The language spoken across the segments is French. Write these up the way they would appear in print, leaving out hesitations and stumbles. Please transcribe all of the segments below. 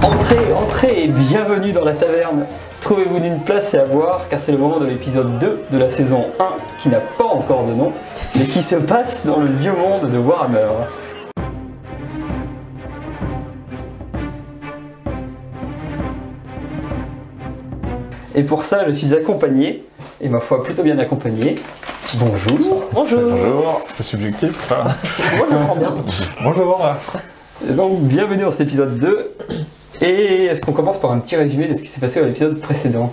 Entrez, entrez et bienvenue dans la taverne. Trouvez-vous une place et à boire car c'est le moment de l'épisode 2 de la saison 1 qui n'a pas encore de nom mais qui se passe dans le vieux monde de Warhammer. Et pour ça je suis accompagné, et ma foi plutôt bien accompagné. Bonjour. Bonjour. Bonjour. C'est subjectif. Moi j'apprends bien. Bonjour. Et donc bienvenue dans cet épisode 2. Et est-ce qu'on commence par un petit résumé de ce qui s'est passé dans l'épisode précédent?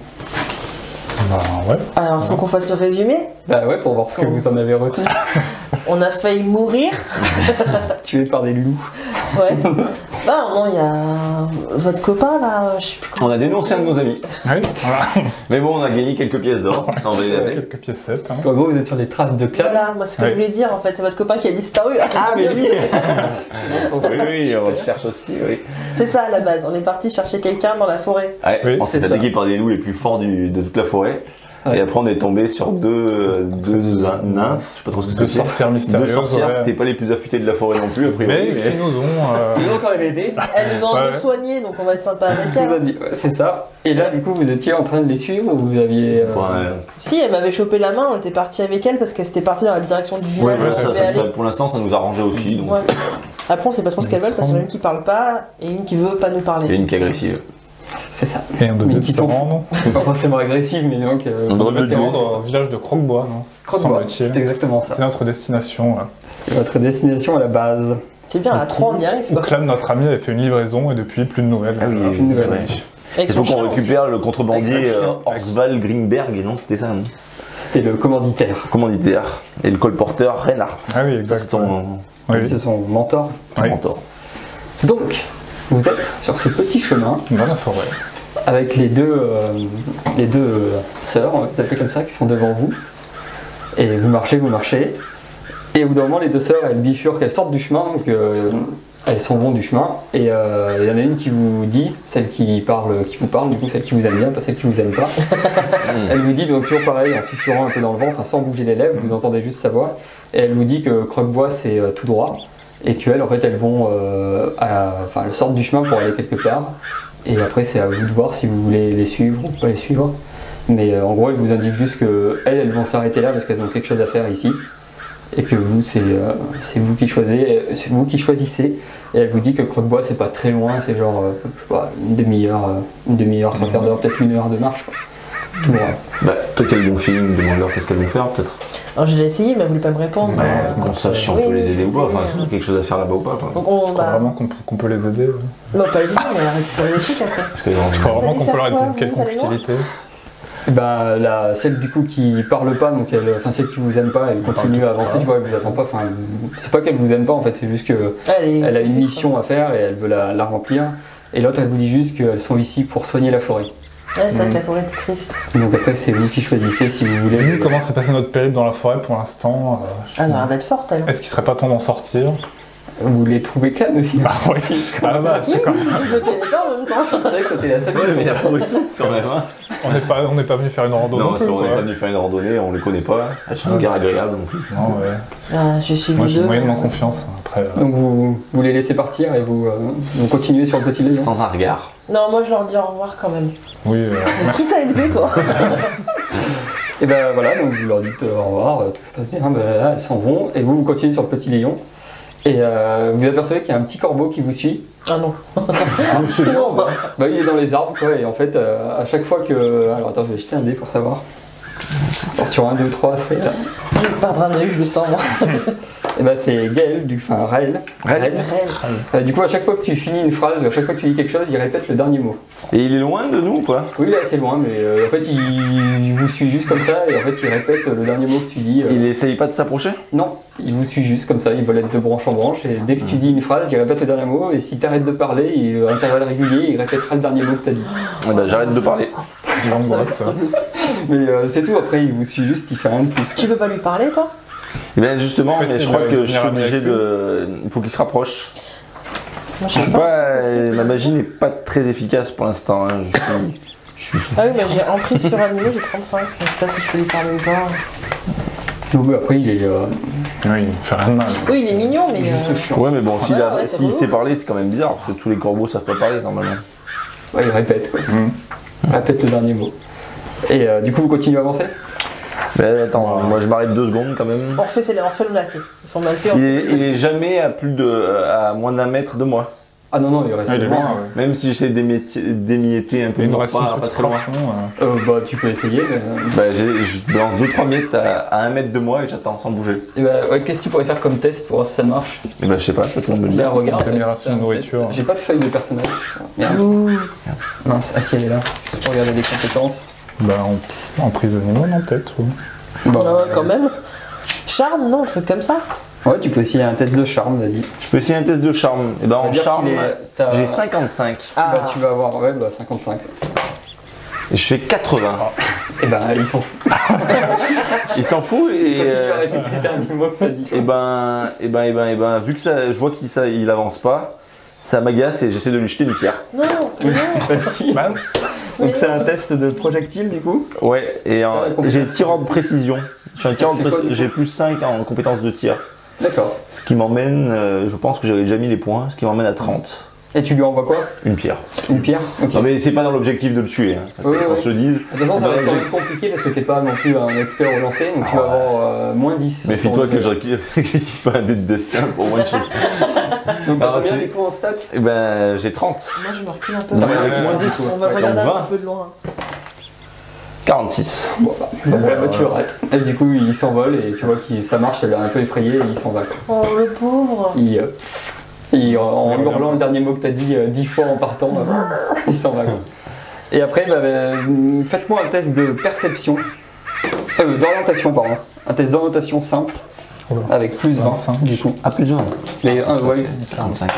Bah ouais. Alors faut qu'on fasse le résumé. Bah ouais, pour voir ce que vous en avez retenu. On a failli mourir. Tué par des loups. Ouais. Bah non, il y a votre copain là, je sais plus comment. On a dénoncé un de nos amis. Oui, voilà. Mais bon, on a gagné quelques pièces d'or. Ça en valait la peine. Quelques piécettes. Hein. En gros, vous êtes sur les traces de Clad. Voilà, moi c'est ce que je voulais dire en fait, c'est votre copain qui a disparu. Ah, mais oui. Oui, Oui, on le cherche aussi, oui. C'est ça à la base, on est parti chercher quelqu'un dans la forêt. Ouais, Oui, on s'est c'est attaqué par des loups les plus forts de toute la forêt. Ouais. Et après, on est tombé sur deux nymphes, je sais pas trop ce que Deux c'était. sorcières mystérieuses. Deux sorcières, ouais. c'était pas les plus affûtées de la forêt non plus, a priori. Mais qui nous ont. Ils ont quand même aidé. Elles nous ont un peu Ouais. soigné, donc on va être sympa avec Vous a elle. dit, ouais, c'est ça. Et là, du coup, vous étiez en train de les suivre ou vous aviez. Ouais. Si, elle m'avait chopé la main, on était parti avec elle parce qu'elle s'était partie dans la direction du village. Ouais, où on ça, devait ça, aller. pour l'instant, ça nous a arrangé aussi. Donc. Ouais. Après on sait pas trop ce qu'elles veulent parce qu'il y en a une qui parle pas et une qui veut pas nous Il y a parler. une qui est agressive. C'est ça. Et on devait Mais qui se sont- rendre. Pas forcément agressif, mais donc. On devrait On devait le se tuer. rendre au village de Croquebois, non Croque-bois. Semble-t-il. C'est exactement ça. C'était notre destination. Là. C'était votre destination à la base. C'est bien, à 3 on y arrive. Où Quoi. Clam, notre ami, avait fait une livraison et depuis, plus de nouvelles. Ah oui, Plus de nouvelles. ouais. Avec Il son faut qu'on chien aussi. récupère le contrebandier Avec son chien. Orsval Greenberg, et non, c'était ça, non C'était le commanditaire. Commanditaire. Et le colporteur Reinhardt. Ah oui, Ça, c'est exactement. ton Oui. C'est son mentor. Oui. mentor. Donc, vous êtes sur ce petit chemin Dans la forêt. avec les deux sœurs, on va les appeler comme ça, qui sont devant vous. Et vous marchez. Et au bout d'un moment, les deux sœurs, elles bifurquent, elles sortent du chemin, donc elles s'en vont du chemin. Et il y en a une qui vous dit, celle qui vous parle, du coup celle qui vous aime bien, pas celle qui vous aime pas. Elle vous dit, donc toujours pareil, en susurrant un peu dans le vent, enfin sans bouger les lèvres, vous entendez juste sa voix. Et elle vous dit que Croquebois c'est tout droit. Et qu'elles, en fait, elles vont, elles sortent du chemin pour aller quelque part. Et après, c'est à vous de voir si vous voulez les suivre ou pas les suivre. Mais en gros, elles vous indiquent juste que elles vont s'arrêter là parce qu'elles ont quelque chose à faire ici. Et que vous, c'est vous qui choisissez. Et elle vous dit que Croquebois, c'est pas très loin, c'est genre, je sais pas, une demi-heure, trois quarts d'heure, peut-être 1 heure de marche, quoi. Tout droit. Bah, toi qui as le bon feeling, demande-leur qu'est-ce qu'elles vont faire, peut-être. Alors j'ai déjà essayé, mais elle voulait pas me répondre. Ouais, qu'on sache si on Oui, peut les oui, aider ou pas, c'est enfin, vrai. si on a quelque chose à faire là-bas ou pas. Quoi. Donc on Je crois va. vraiment qu'on peut les aider. Non, pas les aider, mais elle récupère les trucs après. Parce que, Je crois Vous vraiment allez qu'on peut leur faire quoi, être d'une vous allez quelconque utilité. Et bah, celle du coup qui parle pas, donc celle qui vous aime pas, elle continue à avancer, tu vois, elle vous attend pas. Enfin, c'est pas qu'elle vous aime pas en fait, c'est juste que elle a une mission à faire et elle veut la remplir. Et l'autre, elle vous dit juste qu'elles sont ici pour soigner la forêt. Ouais, c'est vrai que la forêt était triste. Donc après, c'est vous qui choisissez si vous voulez. Vu comment s'est passé notre périple dans la forêt pour l'instant, Ah, ça a l'air d'être forte elle. est-ce qu'il serait pas temps d'en sortir? Vous voulez trouver Clan aussi. Ah oui, à la base, c'est quand même. Je le connais pas en même temps. C'est vrai que toi, t'es la seule. mais il a progressé quand même. Hein. On n'est pas venu faire une randonnée. Non, non c'est plus, vrai, on n'est quoi. pas venu faire une randonnée, on les connaît pas. Elles sont guère agréables non plus. Non, ouais. Ah, je suis Moi j'ai deux. moyennement confiance. Après, Donc vous les laissez partir et vous continuez sur le petit layon. Sans un regard. Non, moi je leur dis au revoir quand même. oui, Qui t'a élevé toi? Et ben voilà, donc vous leur dites au revoir, tout se passe bien, ben là, elles s'en vont et vous continuez sur le petit layon. Et vous apercevez qu'il y a un petit corbeau qui vous suit. Ah non. Non, bah, il est dans les arbres quoi, et en fait à chaque fois que. Alors attends, je vais jeter un dé pour savoir. Alors, sur 1, 2, 3, c'est. Je vais perdre un œil, je le sens moi. Et ben c'est Gaël, Raël. Du coup, à chaque fois que tu finis une phrase, à chaque fois que tu dis quelque chose, il répète le dernier mot. Et il est loin de nous ou pas? Oui, il est assez loin, mais en fait, il vous suit juste comme ça, et en fait, il répète le dernier mot que tu dis. Il essaye pas de s'approcher? Non, il vous suit juste comme ça, il volette de branche en branche, et dès que tu dis une phrase, il répète le dernier mot, et si tu arrêtes de parler, à intervalles réguliers, il répétera le dernier mot que tu as dit. Eh ben, j'arrête de parler. l'angoisse. Mais c'est tout, après, il vous suit juste, il fait rien de plus. Tu peux pas lui parler toi? Et bien justement, mais je crois que je suis obligé avec de. Il faut qu'il se rapproche. Moi, Je sais pas, ma magie n'est pas très efficace pour l'instant. Hein. Je suis. Ah oui, mais j'ai empris sur un niveau, j'ai 35. Je sais pas si je peux lui parler ou pas. Donc, mais après, il est Oui, il fait rien de mal. Oui, il est mignon, mais. juste chiant. Ouais, mais bon, Voilà, ouais, c'est s'il relou. sait parler, c'est quand même bizarre, parce que tous les corbeaux savent pas parler normalement. il répète quoi. Il répète le dernier mot. Et du coup, vous continuez à avancer? Mais attends, moi je m'arrête 2 secondes quand même. On refait le lacet. Ils sont mal faits. Il est jamais à moins d'1 mètre de moi. Ah non, non, il reste Ah, il est loin. loin, ouais. Même si j'essaie d'émietter un peu, Il nous non, reste une pas petite très loin. fraction. Bah, tu peux essayer. Mais... Bah, je balance 2-3 mètres à 1 mètre de moi et j'attends sans bouger. Et bah, ouais, qu'est-ce que tu pourrais faire comme test pour voir si ça marche? Et bah, je sais pas, ça tombe me le Là, dire. regarde. Admiration c'est un de nourriture. test. J'ai pas de feuille de personnage. Merde. Mince, ah si, elle est là. Juste pour regarder les compétences. Bah, emprise animaux, non, peut-être. Ou... Bah, Ah ouais, quand même. Charme, non, un truc comme ça. ouais, tu peux essayer un test de charme, vas-y. Je peux essayer un test de charme. Et bah, On va en dire charme, qu'il est- t'as- j'ai 55. Bah, tu vas avoir, ouais, bah 55. Et je fais 80. Et bah, ils s'en foutent. Il s'en fout et. Quand tu vas répéter le dernier mot que t'as dit. Et ben, vu que ça, je vois il avance pas, ça m'agace et j'essaie de lui jeter une pierre. Non, non. Vas-y. Bah, Donc, c'est un test de projectile, du coup. Ouais, et j'ai tireur de précision. Je suis un tireur de fait quoi, précision. du coup J'ai plus 5 en compétences de tir. D'accord. Ce qui m'emmène, je pense que j'avais déjà mis les points, ce qui m'emmène à 30. Et tu lui envoies quoi? Une pierre. Une pierre? Ok. Non mais c'est pas dans l'objectif de le tuer, hein. Oui, qu'on oui. se le dise. De toute façon, ça va être quand même compliqué parce que t'es pas non plus un expert au lancer, donc tu vas avoir moins 10. Méfie-toi que j'utilise pas un dé de bestial pour moi de chose. Donc t'as Ah, combien c'est- du coup en stats? Et ben j'ai 30. Moi, je me recule un peu. T'as moins 10. On va Ouais, regarder un 20. petit peu de loin. 46. Bon, bah, tu le rates. Et du coup, il s'envole et tu vois que ça marche, elle est un peu effrayée et il s'en va. Quoi. Oh, le pauvre. En hurlant le dernier mot que t'as dit 10 fois en partant, il s'en va. Quoi. Et après, faites-moi un test de perception. D'orientation, pardon. Un test d'orientation simple. Oula. Avec plus 20 25. du coup. Ah plus de 20. Mais ouais, 45.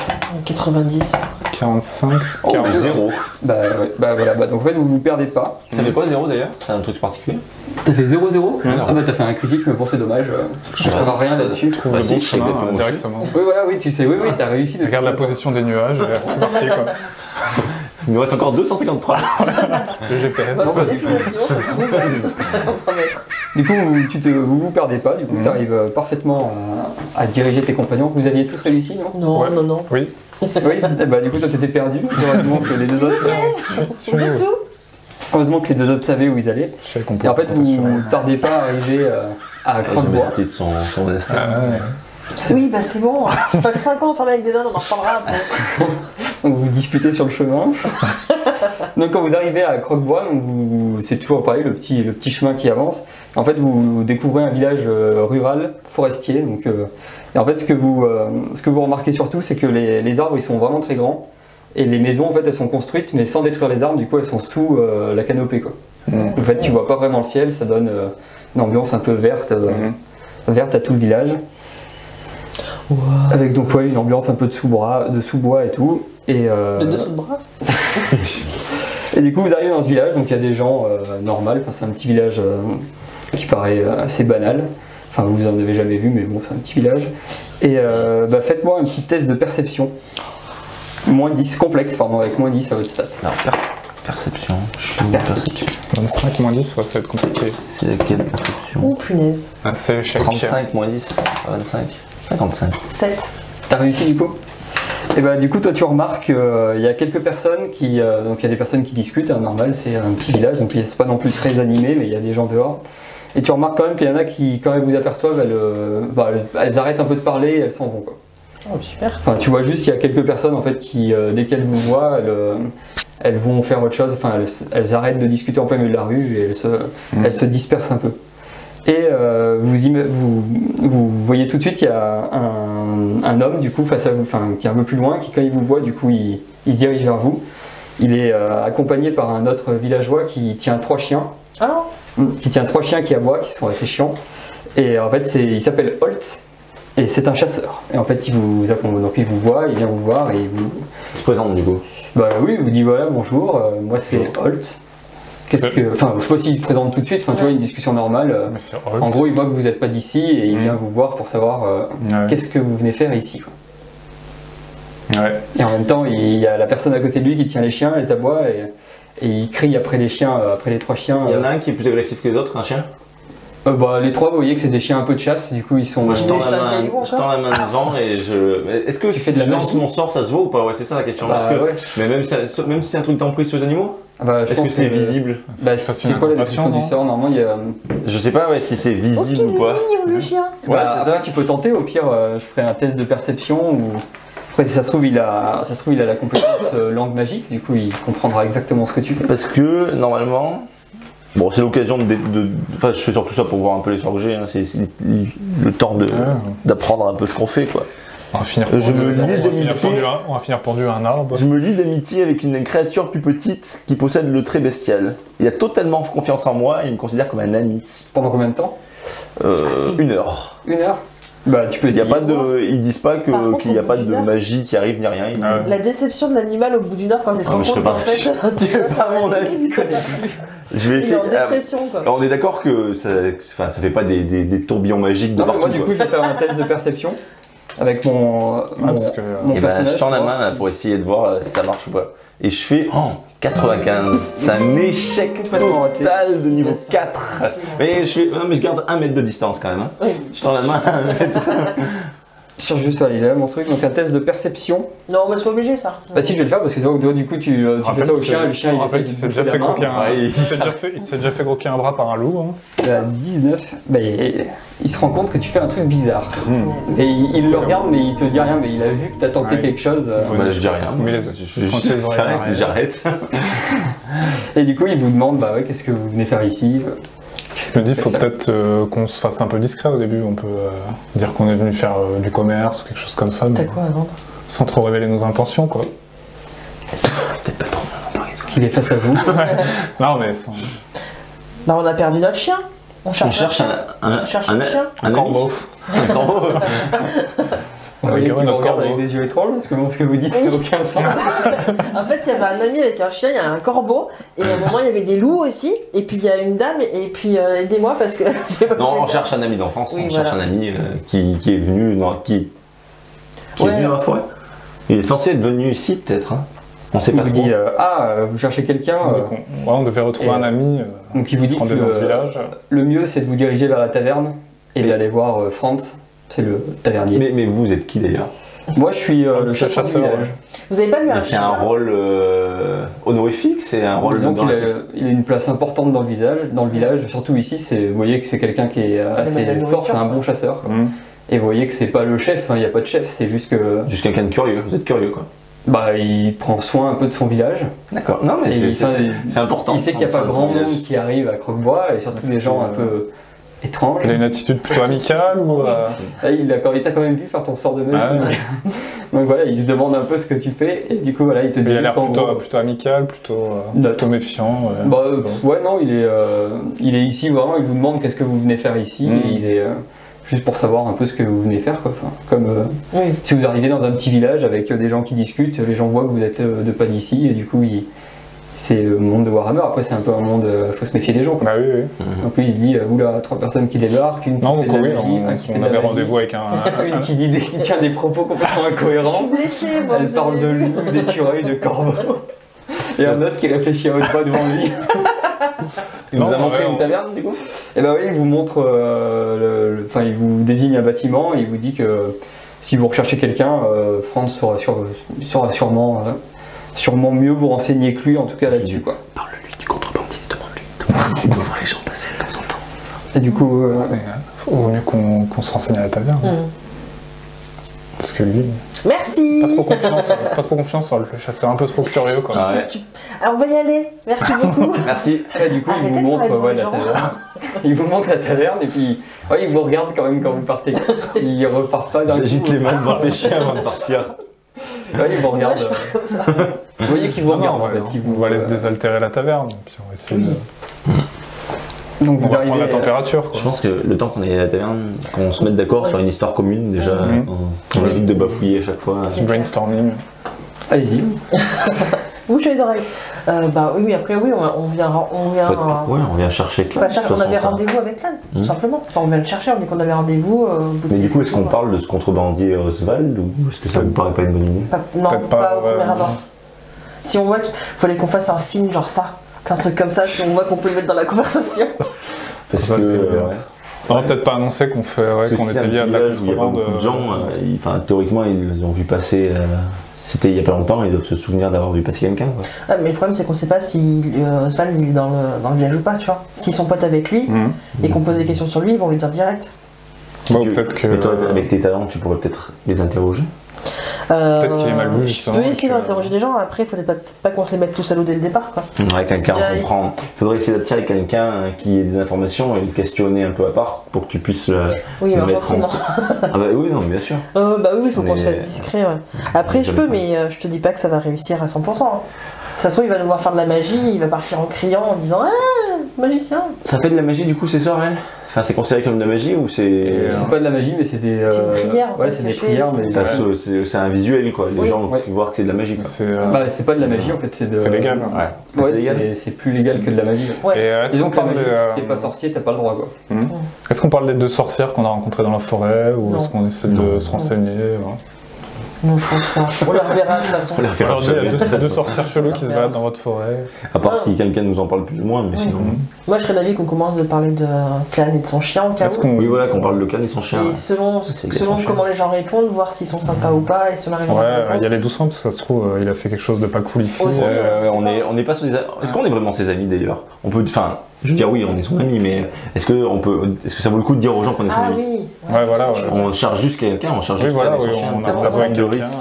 90. 45, Oh, 40. 0. bah voilà, donc en fait vous vous perdez pas. Ça fait quoi 0 d'ailleurs? C'est un truc particulier? T'as fait 0-0? non. Ah bah t'as fait un critique, mais bon c'est dommage. Ça va rien là-dessus. Trouve Bah, le si, bon je sais chemin exactement où je suis. directement. Oui voilà, oui tu sais, oui t'as réussi. De Regarde la toute façon. position des nuages, et c'est parti quoi. Il nous reste encore 253. Le GPS. Votre destination se trouve à 153 mètres. Du coup vous perdez pas, du coup tu arrives parfaitement à diriger tes compagnons. Vous aviez tous réussi, non? Non, Ouais. non, non. Oui, Oui, et bah du coup toi t'étais perdu. Heureusement que les deux autres, Du tout. heureusement que les deux autres savaient où ils allaient. je sais qu'on peut Et en fait compter sur vous elle. ne tardez pas à arriver à Je me Croque-Bois. sortais de son destin. Ah, ouais. Oui, bah c'est bon. Ça fait 5 ans enfermé avec des ânes, on en reparlera après. Donc vous disputez sur le chemin. Donc quand vous arrivez à Croque-Bois, c'est toujours pareil, le petit chemin qui avance. En fait, vous découvrez un village rural, forestier. Donc, et en fait, ce que vous remarquez surtout, c'est que les arbres ils sont vraiment très grands. Et les maisons, en fait, elles sont construites, mais sans détruire les arbres. Du coup, elles sont sous la canopée, quoi. En fait, tu vois pas vraiment le ciel. Ça donne une ambiance un peu verte, verte à tout le village. Wow. Avec donc ouais, une ambiance un peu de sous-bois et tout. Et, Le dessous de bras. et du coup vous arrivez dans ce village, donc il y a des gens normaux, enfin, c'est un petit village qui paraît assez banal. Enfin vous en avez jamais vu mais bon c'est un petit village. Et faites-moi un petit test de perception. Moins 10, complexe pardon, avec moins 10 à votre stat. Alors, perception. Je suis Perception. 25 moins 10, ça va être compliqué. C'est laquelle perception? Oh punaise. Ah, c'est l'échec. 35 moins 10, 25. 55. 7. T'as réussi du coup? Et bah du coup toi tu remarques qu'il y a quelques personnes qui donc il y a des personnes qui discutent, hein, normal c'est un petit village donc c'est pas non plus très animé mais il y a des gens dehors et tu remarques quand même qu'il y en a qui quand elles vous aperçoivent elles arrêtent un peu de parler et elles s'en vont quoi. Oh super. Enfin tu vois juste il y a quelques personnes en fait qui dès qu'elles vous voient elles vont faire autre chose, enfin elles arrêtent de discuter en plein milieu de la rue et elles se dispersent un peu. Et vous voyez tout de suite, il y a un homme du coup face à vous, enfin qui est un peu plus loin, qui quand il vous voit, du coup il se dirige vers vous. Il est accompagné par un autre villageois qui tient 3 chiens, Ah qui aboient, qui sont assez chiants. Et en fait il s'appelle Holt et c'est un chasseur. Et en fait il vous voit, il vient vous voir et il vous... Il se présente du coup. Bah oui, il vous dit voilà bonjour, moi c'est Holt. Enfin, je sais pas s'il se présente tout de suite, enfin tu vois, une discussion normale. Mais c'est En gros, il voit que vous n'êtes pas d'ici et il vient vous voir pour savoir Ouais. qu'est-ce que vous venez faire ici. Quoi. Ouais. Et en même temps, il y a la personne à côté de lui qui tient les chiens, les aboie et il crie après les chiens, après les 3 chiens. Il y en a un qui est plus agressif que les autres, un chien? Bah, les trois, vous voyez que c'est des chiens un peu de chasse, du coup ils sont. Moi, je tends jeter la un main, caillou je tends la main devant et je. Mais est-ce que Tu si fais de la je lance magie mon sort, ça se voit ou pas? Ouais, c'est ça la question. Bah, Parce que- ouais. Mais même si c'est un truc d'emprise sur les animaux, Bah, je est-ce que pense c'est visible? Bah, Ça, c'est c'est une quoi la incantation, description du non sort? Normalement, il y a. Je sais pas ouais, si c'est Ok, visible il ou pas. est mignon le chien. Ouais, Bah, c'est après, ça. tu peux tenter, au pire, je ferai un test de perception ou. Après, si ça se trouve, il a la compétence langue magique, du coup, il comprendra exactement ce que tu fais. Parce que normalement. Bon, c'est l'occasion Enfin, je fais surtout ça pour voir un peu les sorts que j'ai. Hein. C'est le temps d'apprendre un peu ce qu'on fait, quoi. On va finir Je me lie on va finir pendu à un arbre. Je me lie d'amitié avec une créature plus petite qui possède le trait bestial. Il a totalement confiance en moi et il me considère comme un ami. Pendant combien de temps? 1 heure. 1 heure? Bah, tu peux Il y a essayer. pas de, ils disent pas Par contre, qu'il n'y a au pas bout de d'une heure- magie qui arrive ni rien. Ils- Ah ouais. La déception de l'animal au bout d'une heure quand il se Ah, rend mais je compte serais qu'en pas- fait, tu vas À mon avis, tu connais. Je vais il est essayer. en dépression quoi. Alors, on est d'accord que ça fait pas des tourbillons magiques de Non, mais partout. moi, du coup, je vais faire un test de perception avec mon parce que, mon et ben, personnage. je tends la pour main voir là, si- pour essayer de voir si ça marche ou pas. Et je fais 95. C'est un échec Complètement raté. total de niveau 4. Mais je garde 1 mètre de distance quand même. Hein. Oui. Je tends la main à 1 mètre. Je cherche juste à aller là, mon truc. Donc, un test de perception. Non, mais c'est pas obligé ça. Bah, si, je vais le faire parce que toi, du coup, tu fais ça au chien, et le chien, il essaie de il s'est bouffer déjà fait la main. croquer un... Ouais, il s'est déjà fait croquer un bras par un loup. Hein. Il a 19. Bah, il se rend compte que tu fais un truc bizarre. Et il le regarde, mais il te dit rien, mais il a vu que t'as tenté Ouais. quelque chose. Bah, je dis rien. Mais les- quand les oreilles J'arrête. Et du coup, il vous demande, bah ouais, qu'est-ce que vous venez faire ici? Je me dis, il faut peut-être qu'on se fasse un peu discret au début. On peut dire qu'on est venu faire du commerce ou quelque chose comme ça, T'as mais quoi à vendre? sans trop révéler nos intentions, quoi. C'était pas trop bien d'en parler. Qu'il est face à vous. Non, mais sans... Bah on a perdu notre chien. On On cherche cherche On cherche un chien. un corbeau. Un corbeau. Vous On va voyez garer qu'il vous notre regarde corbeau. avec des yeux étranges parce que bon, ce que vous dites n'a aucun sens. En fait, il y avait un ami avec un chien, il y a un corbeau, et à un moment il y avait des loups aussi, et puis il y a une dame, et puis aidez-moi parce que je sais pas. Non, on cherche un ami d'enfance. Oui, on cherche voilà. un ami qui est venu. Non, qui est Ouais. venu dans la forêt. Il est censé être venu ici, peut-être. Hein. On sait Il pas vous trop. dit, vous cherchez quelqu'un. Donc, on devait retrouver et, un ami donc il vous qui dit se rendait que dans ce village. le mieux c'est de vous diriger vers la taverne et Mais- d'aller voir Franz, c'est le tavernier. Mais vous êtes qui d'ailleurs? Moi je suis le Le chasseur du chasseur, village. Vous avez pas vu un Mais c'est chien un rôle honorifique, c'est un rôle Disons dans qu'il la... il a une place importante dans le village, surtout ici, vous voyez que c'est quelqu'un qui est assez de la fort, nourriture, c'est un quoi. bon chasseur. quoi. Mmh. Et vous voyez que c'est pas le chef, il n'y a pas de chef, c'est juste que Juste quelqu'un de curieux, vous êtes curieux quoi. bah, il prend soin un peu de son village. D'accord, non mais Et c'est important. Il sait qu'il n'y a pas grand monde qui arrive à Croque-Bois et surtout Parce des gens que- un peu étranges. Il a une attitude plutôt amicale ou... Ah, il t'a quand même vu faire ton sort de magie. Ah ouais. Donc voilà, il se demande un peu ce que tu fais et du coup voilà, il te dit Il a l'air qu'en plutôt, gros, plutôt amical, plutôt Neutre. méfiant. Ouais. bah, C'est bon. ouais non, il est ici vraiment, il vous demande qu'est-ce que vous venez faire ici et il est juste pour savoir un peu ce que vous venez faire quoi. Enfin, comme Oui. si vous arrivez dans un petit village avec des gens qui discutent, les gens voient que vous êtes de pas d'ici et du coup c'est le monde de Warhammer. Après c'est un peu un monde, faut se méfier des gens quoi. Bah oui, oui. Donc lui il se dit oula, 3 personnes qui débarquent, une qui Non, fait donc de la oui, magie, un qui fait on de la avait magie, rendez-vous avec un... une qui tient des propos complètement Je suis incohérents. blessée, moi. Elle vous parle avez de vu. loup, d'écureuil, de corbeau. Et un autre qui réfléchit à haute voix devant lui. Il nous a Non, montré ouais, une taverne du coup? Et ben oui, il vous montre, enfin il vous désigne un bâtiment et il vous dit que si vous recherchez quelqu'un, Franz saura sûrement mieux vous renseigner que lui, en tout cas là-dessus quoi. Parle-lui du contrebandier, demande-lui. Il doit voir les gens passer de temps en temps. Et du coup, Mais, vaut mieux qu'on se renseigne à la taverne. Mmh. Parce que lui, Merci. pas trop confiance sur le chasseur, un peu trop curieux quoi. Ah ouais. Alors, on va y aller. Merci beaucoup. Merci. et du coup il Arrêtez vous de montre parler devant les la gens. taverne. Il vous montre la taverne et puis ouais, il vous regarde quand même quand vous partez. Il repart pas d'un J'agite coup. les mains devant ses chiens avant de partir. Ouais, il vous regarde. Moi, je pars comme ça. Vous voyez qu'il vous Non, regarde non, en fait. qu'il on vous- va aller se désaltérer la taverne, puis on va essayer Oui. Donc On vous va prendre la arrivez. température Je quoi. pense que le temps qu'on est à la taverne, qu'on se mette d'accord sur une histoire commune, déjà, Mhm. on évite de bafouiller à chaque fois. Petit brainstorming. Allez-y. Bouche les oreilles. Bah oui, après oui, on vient. Ouais, on vient chercher Clan. Bah, de toute on façon, avait ça. rendez-vous avec Clan, tout Mhm. simplement. Enfin, on vient le chercher, on dit qu'on avait rendez-vous. Mais du coup, est-ce qu'on parle de ce contrebandier Oswald ou est-ce que ça vous paraît pas une bonne idée? Non, Peut-être pas, pas, au premier ouais. abord. Si on voit qu'il fallait qu'on fasse un signe genre ça, c'est un truc comme ça, si on voit qu'on peut le mettre dans la conversation. Parce Ça, que c'est bien. On va peut-être pas annoncer qu'on fait, qu'on était lié à de la il y a pas contrebande. beaucoup de gens, enfin, théoriquement, ils ont vu passer. C'était il y a pas longtemps, ils doivent se souvenir d'avoir vu passer quelqu'un. Ah, mais le problème, c'est qu'on sait pas si Svan il est dans le village ou pas, tu vois. S'ils sont potes avec lui et qu'on pose des questions sur lui, ils vont lui dire direct. Bon, peut-être que. Mais toi, avec tes talents, tu pourrais peut-être les interroger. Peut-être qu'il est mal vu, Je justement. peux essayer d'interroger des gens, après, il faudrait pas qu'on se les mette tous à l'eau dès le départ, quoi. Ouais, quelqu'un Déjà, comprend. Il faudrait essayer d'attirer quelqu'un qui ait des informations et le questionner un peu à part pour que tu puisses Oui, le mais mettre gentiment. Ah bah oui, non, bien sûr. Bah oui, il faut qu'on Mais- se fasse discret, ouais. Après, je peux, mais je te dis pas que ça va réussir à 100%. Hein. Ça se trouve, il va devoir faire de la magie, il va partir en criant, en disant « Ah, magicien !» Ça fait de la magie du coup ces sorts, elle Enfin, c'est considéré comme de la magie ou c'est. C'est pas de la magie, mais c'est des. C'est une prière, en Ouais, fait, c'est des cachée, prières, mais. C'est un visuel quoi. Les Oui. gens vont Ouais. voir que c'est de la magie quoi. Bah, c'est pas de la magie en fait, c'est de. C'est légal. Ouais. Ouais, C'est légal. c'est plus légal que de la magie. Ouais. Et est-ce Disons qu'on que la parle magie, des, si t'es pas sorcier, t'as pas le droit quoi. Est-ce qu'on parle des deux sorcières qu'on a rencontrées dans la forêt ou Non. est-ce qu'on essaie de Non. se renseigner Non, je pense pas. On la reverra de toute façon. On les reverra Alors, il y a jamais. deux sorcières cheloues qui se baladent dans votre forêt. À part si quelqu'un nous en parle plus ou moins, mais Oui. sinon. Moi, je serais d'avis qu'on commence de parler de Clan et de son chien, au cas Est-ce où. qu'on. Oui, voilà, qu'on parle de Clan et son chien. Et selon C'est selon son chien. comment les gens répondent, voir s'ils sont sympas ou pas, et si on arrive à Ouais, avoir une réponse. y aller doucement parce que ça se trouve, il a fait quelque chose de pas cool ici. Aussi. On n'est pas sur des. Est-ce qu'on est vraiment ses amis d'ailleurs On peut. Enfin, je veux dire oui, on est son ami, mais est-ce que ça vaut le coup de dire aux gens qu'on est son Ah ami oui. Ouais, voilà, ouais. On charge juste quelqu'un, on charge Oui, juste voilà, Clan et son oui, chien. on T'as a pas pas vraiment de quelqu'un, risque.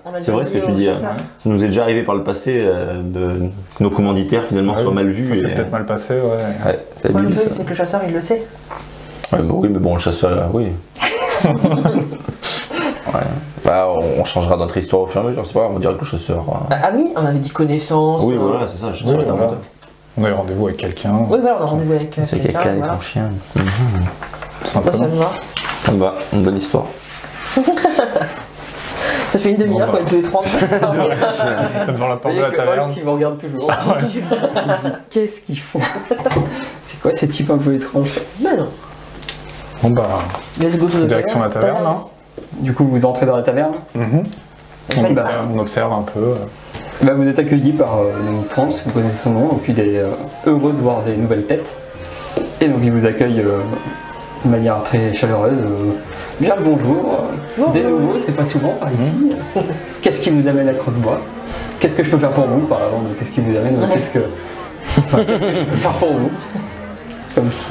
On a C'est vrai ce que dit tu aux dis. chasseurs. Ça nous est déjà arrivé par le passé que nos commanditaires finalement Ah soient oui, mal vus. Ça s'est et- peut-être mal passé, ouais. Ouais, c'est Le habile, truc, ça. c'est que le chasseur, il le sait. Ouais, bah oui, mais bon, le chasseur, oui. Ouais. Bah, on changera notre histoire au fur et à mesure, c'est pas grave, on dirait que le chasseur. Bah, ami, on avait dit connaissance. Oui, voilà, c'est ça, le chasseur Oui, est un voilà. menteur. On a eu rendez-vous avec quelqu'un. Oui, voilà, on a rendez-vous avec C'est quelqu'un. quelqu'un et Voilà. son chien. Tout Bah, ça simplement. me va. Ça me va, une bonne histoire. Ça fait une demi-heure Bon, qu'on est tous les 30. Devant la Vous porte voyez de la que taverne. Holt, il me regarde toujours. Il se dit, qu'est-ce qu'ils font C'est quoi ces types un peu étranges? Mais non. Bon bah, Let's go to the direction la taverne, hein. Du coup, vous entrez dans la taverne. On observe un peu. Bah, vous êtes accueilli par donc France, vous connaissez son nom, et puis il est heureux de voir des nouvelles têtes. Et donc il vous accueille de manière très chaleureuse. Bien le bonjour. Des nouveaux, c'est pas souvent par ici. Qu'est-ce qui vous amène à Croque-Bois? Qu'est-ce que je peux faire pour vous? Enfin, avant de qu'est-ce qui vous amène, qu'est-ce que je peux faire pour vous? Comme ça.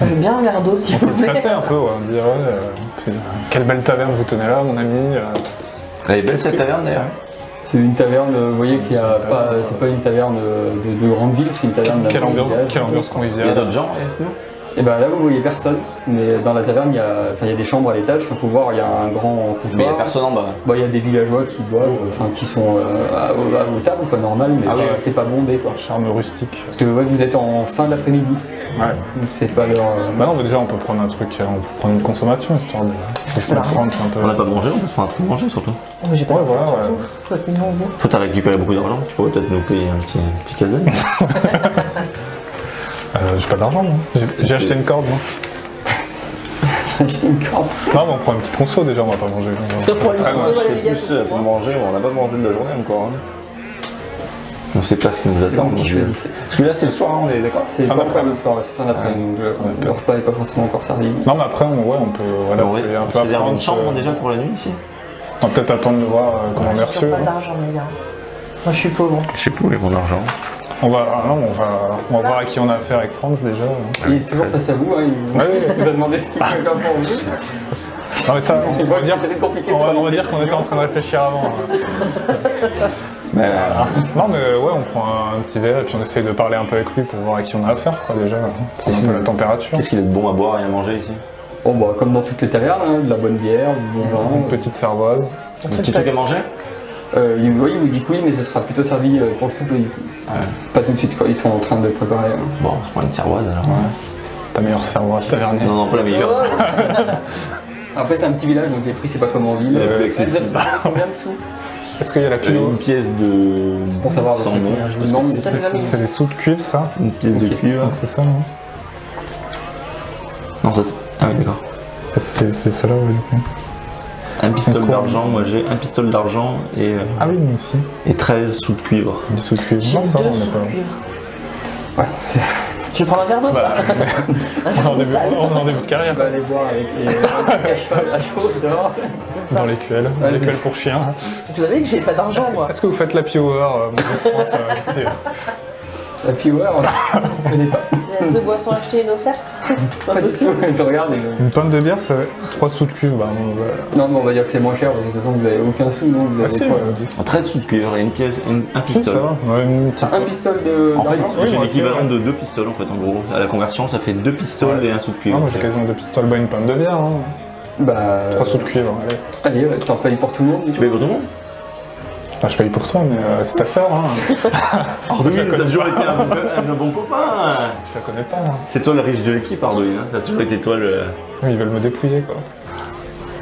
J'ai bien un verre d'eau, si On peut vous le voulez. flatter un peu, ouais. On dirait, puis, quelle belle taverne vous tenez là, mon ami. Elle est belle cette taverne d'ailleurs. C'est une taverne, vous voyez qu'il y a pas, c'est pas une taverne de grande ville, c'est une taverne d'un Quelle petit ambiance, village. quelle ambiance Il y a conviviale. d'autres gens Et ben là vous voyez personne, mais dans la taverne il y a des chambres à l'étage, il faut voir, il y a un grand Mais il n'y a comptoir. personne en bas. Bon, il y a des villageois qui boivent, enfin qui sont aux tables, pas normal, mais Ah ouais. c'est pas bondé quoi. Charme rustique. Parce que ouais, vous êtes en fin d'après-midi, Ouais. donc c'est pas l'heure. Bah non, mais déjà on peut prendre un truc, on peut prendre une consommation histoire de se mettre France un peu. On n'a pas mangé, on peut se prendre un truc manger surtout. Oh, mais j'ai pas Ouais, d'argent, voilà, surtout. Faut être mignon, vous. Toi, t'as récupéré beaucoup d'argent, tu pourrais peut-être nous payer un petit casaille. J'ai pas d'argent, moi. J'ai acheté une corde, moi. J'ai acheté une corde. Non, mais on prend une petite conso déjà, on va pas manger. Pour une Ah, conso ouais, dans les C'est médias, plus c'est pour pour moi. manger, on n'a pas mangé de la journée encore. Hein. On sait pas ce qui nous attend. vous qui donc, choisissez. Parce que là, c'est le soir, hein, on est d'accord. C'est Fin pas d'après. encore le soir, c'est fin d'après, donc le repas est pas forcément encore servi. Non, mais après, on peut. Voilà, On c'est un on peu se réserve une affront, chambre déjà pour la nuit ici. On va peut-être attendre de voir comment on est J'ai reçu. toujours pas hein. d'argent, les gars. Moi, je suis pauvre. Je sais plus où est mon argent. On va voir à qui on a affaire avec France déjà. Il est toujours face à vous, hein, il vous, Ouais, il vous a demandé ce qu'il peut faire pour vous. Non, mais ça, Il on voit va que dire, c'est très compliqué de on va demander dire qu'on était en train de réfléchir avant. Mais Non, mais ouais, on prend un petit verre et puis on essaye de parler un peu avec lui pour voir à qui on a affaire, quoi, déjà. Prendre un peu la température. qu'est-ce qu'il y a de bon à boire et à manger ici? Bon, bah, comme dans toutes les tavernes, hein, de la bonne bière, du bon Une vin. petite cervoise. Un petit truc à manger? Il vous dit que oui, mais ce sera plutôt servi pour le souper du coup. Ouais. Pas tout de suite, quoi. Ils sont en train de préparer. Bon, on se prend une cervoise alors. Ta meilleure cervoise tavernière. Non, non, pas la meilleure. Après, c'est un petit village, donc les prix, c'est pas comme en ville. Elle est plus Vous accessible. avez combien de sous? Est-ce qu'il y a la pilo Une pièce de. Pour savoir sans le prix, nom. je vous demande. Ça, c'est C'est les sous de cuivre, ça. Une pièce de Ok. cuivre. Donc c'est ça, non Non, ça c'est. Ah oui, d'accord. C'est cela, ouais, du coup. Un pistolet D'accord. d'argent, moi j'ai un pistolet d'argent Ah oui, moi aussi. et 13 sous de cuivre. Des sous de cuivre. J'ai Non, ça, deux on n'est sous pas. de cuivre. Ouais, c'est Je prends un verre d'eau. Bah, Un on est verre en d'eau début, sale. on est en début de Tu carrière. vas aller boire avec les trucs à chevaux dehors. Dans les cuelles, pour chiens. Vous savez que j'ai pas d'argent, moi. Est-ce que vous faites l'happy hour, mon vieux France Et puis ouais, on connaît pas. Il y a 2 boissons achetées et une offerte. Pas Pas du possible. tout. Tu regardes et Une pinte de bière, ça va 3 sous de cuve. Bah, non, mais on va dire que c'est moins cher, parce que de toute façon vous avez aucun sou, non vous ah avez si, quoi, 10. En 13 sous de cuillère et une pièce, un Si, ça pistolet. va. Ouais, une petite... un pistolet de. En fait, d'argent oui, j'ai moi aussi, l'équivalent ouais. de 2 pistoles en fait en gros. À la conversion, ça fait 2 pistoles Ouais. et un sou de Ah, cuillère. moi j'ai quasiment 2 pistoles, bah, une pinte de bière. Hein. Bah. 3 sous de cuivre. Allez. Allez, ouais, t'en payes pour tout le monde du Tu coup. payes pour tout le monde? Enfin, je paye pour toi, mais c'est ta sœur. Hein. Arduin, t'as toujours été un bon copain. Je la connais pas. Hein. C'est toi le riche de l'équipe, Arduin. Hein. Ça a toujours été toi le. Oui, ils veulent me dépouiller quoi.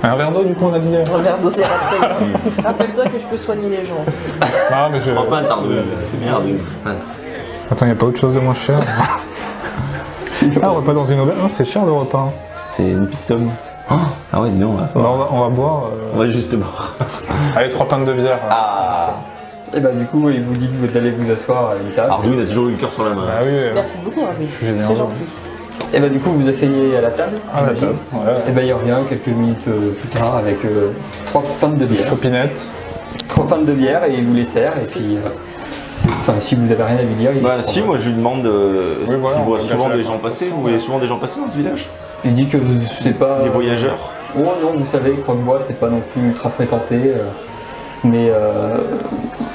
Un verre d'eau du coup on a dit. Un verre d'eau, c'est très bien. Rappelle-toi que je peux soigner les gens. Ah mais je... Prends pas un Arduin. C'est bien Arduin. Attends, y a pas autre chose de moins cher? Ah, repas dans une auberge? Non, c'est cher le repas. Hein. C'est une pistole. Ah ouais, non, Bah, on va boire. on va juste boire. Allez, 3 pintes de bière. Ah, Et bah du coup il vous dit d'aller vous asseoir à une table. Arduin a toujours eu le cœur sur la main. Ah oui, Merci beaucoup, Ravi. suis généreux. Très gentil. Et bah du coup vous asseyez à la table. à la j'imagine. table. Ouais. Et bah il revient quelques minutes plus tard avec 3 pintes de bière. Chopinette. 3 pintes de bière et il vous les sert et puis. Enfin si vous avez rien à lui dire, il Bah vous si, prend. moi je lui demande Oui, voilà, qu'il on voit peut souvent engager des la gens passer. conversation, Vous voyez ouais. souvent des gens passer dans ce village? Il dit que c'est pas. Des voyageurs? Oh non, vous savez, Croque-Bois, c'est pas non plus ultra fréquenté. Mais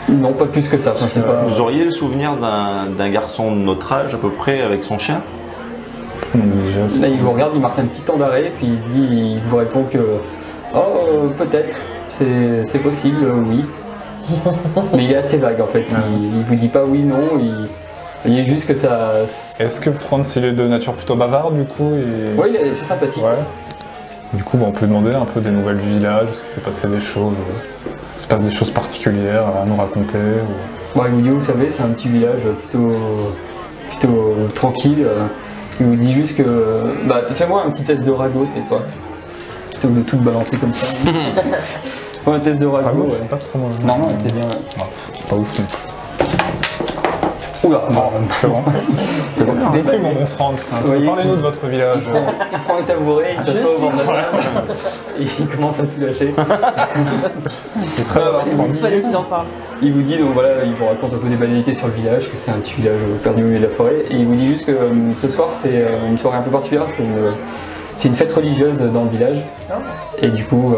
non, pas plus que ça. Enfin, c'est pas... Vous auriez le souvenir d'un garçon de notre âge à peu près avec son chien? Là, il vous regarde, il marque un petit temps d'arrêt, puis il se dit, il vous répond que peut-être, c'est possible, oui. Mais il est assez vague en fait. Il vous dit pas oui, non. Il est juste que ça. Est-ce que Franz il est de nature plutôt bavarde du coup et... Ouais, il est assez sympathique. Ouais. Du coup, on peut demander un peu des nouvelles du village, est-ce qu'il s'est passé des choses, il se passe des choses particulières à nous raconter ou... Bon, il vous dit, vous savez, c'est un petit village plutôt tranquille. Il vous dit juste que. Bah, fais-moi un petit test de ragot, et toi. Plutôt que de tout balancer comme ça. Fais un test de Ah, ragot. moi, je Ouais. suis pas trop mal. Non, non, t'es bien. C'est pas ouf. Oula, non. C'est bon. Des Donc, mon bon Franz, hein, Oui. parlez-nous de votre village. Il prend un tabouret, il s'assoit au bord de la table et il commence à tout lâcher. Il est très bavard, Il Franz. fallait qu'il en parle. Il vous dit, donc voilà, il vous raconte un peu des banalités sur le village, que c'est un petit village perdu au milieu de la forêt. Et il vous dit juste que ce soir, c'est une soirée un peu particulière, c'est une fête religieuse dans le village. Et du coup,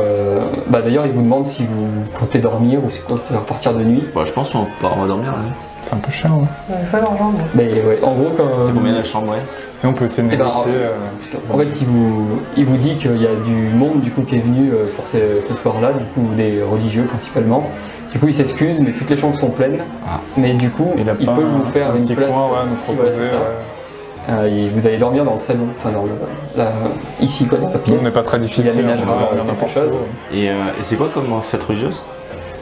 bah d'ailleurs, il vous demande si vous comptez dormir ou si vous comptez repartir de nuit. Bah je pense qu'on va dormir là. C'est un peu cher. Hein. Il faut l'argent, moi. Mais ouais, en gros, quand. C'est combien la chambre, ouais? Sinon, on peut essayer de Eh ben, négocier. En fait, il vous dit qu'il y a du monde du coup qui est venu pour ce soir-là, du coup des religieux principalement. Du coup, il s'excuse, mais toutes les chambres sont pleines. Ah. Mais du coup, Il a il pas peut vous faire un une petit place. coin, ouais, nous ici, voilà, proposer. c'est ça. Et vous allez dormir dans le salon, enfin ici quoi, dans la Nous, pièce. on n'est pas très difficile. Il aménagera on peut dormir quelque n'importe chose. où. Et c'est quoi comme fête religieuse?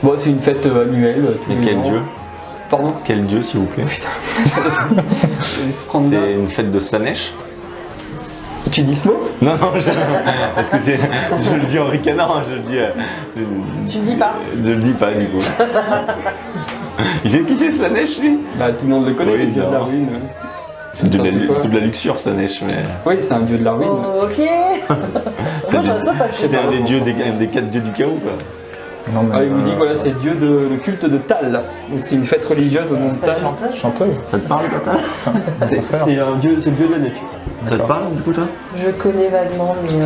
Bon, c'est une fête annuelle tous Et les quel ans. dieu? Pardon. Quel dieu s'il vous plaît? Je vais se prendre bien. C'est une fête de Slanesh? Tu dis ce mot? Non, non, parce que c'est. Je le dis en ricanant, je le dis. Tu le dis pas? Je le dis pas du coup. Il sait qui c'est Slanesh lui? Bah tout le monde le connaît, Oui, le dieu de la non. ruine. C'est de, Ça fait quoi de la luxure Slanesh, mais. Oui, c'est un dieu de la ruine. Oh, ok. Moi, j'arrête pas de faire C'est ça. un des dieux, des 4 dieux du chaos quoi. Non, mais, Il vous dit voilà, c'est le culte de Tal. Donc c'est une fête religieuse au nom de Pas de Tal. chanteuse. chanteuse. Ça te parle toi? C'est un concert. C'est le dieu de la nature. Ça te parle du coup toi? Je connais vaguement, mais.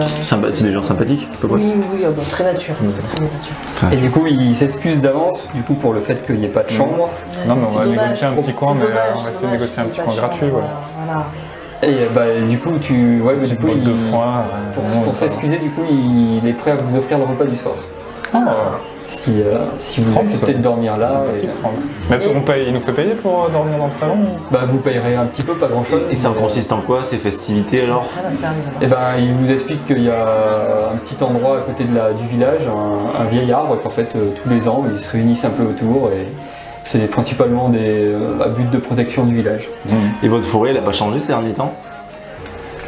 C'est des gens sympathiques, à peu près. Oui, oui, bon, très nature. Très nature. Et du coup, il s'excuse d'avance du coup pour le fait qu'il n'y ait pas de chambre. Non, mais on C'est va dommage. négocier un petit coin, C'est mais dommage, on va essayer de dommage, négocier un c'est petit pas coin cher, gratuit. Voilà. Voilà. Et du coup, du coup, Botte de foin. pour s'excuser, du coup, il est prêt à vous offrir le repas du soir. Si vous acceptez de dormir là, Mais il nous fait payer pour dormir dans le salon? bah, vous payerez un petit peu, pas grand chose. Et ça consiste en quoi ces festivités alors? Rien à faire, les Et ben, il vous explique qu'il y a un petit endroit à côté du village, un vieil arbre, qu'en fait tous les ans ils se réunissent un peu autour et c'est principalement à but de protection du village. Et votre forêt elle a pas changé ces derniers temps?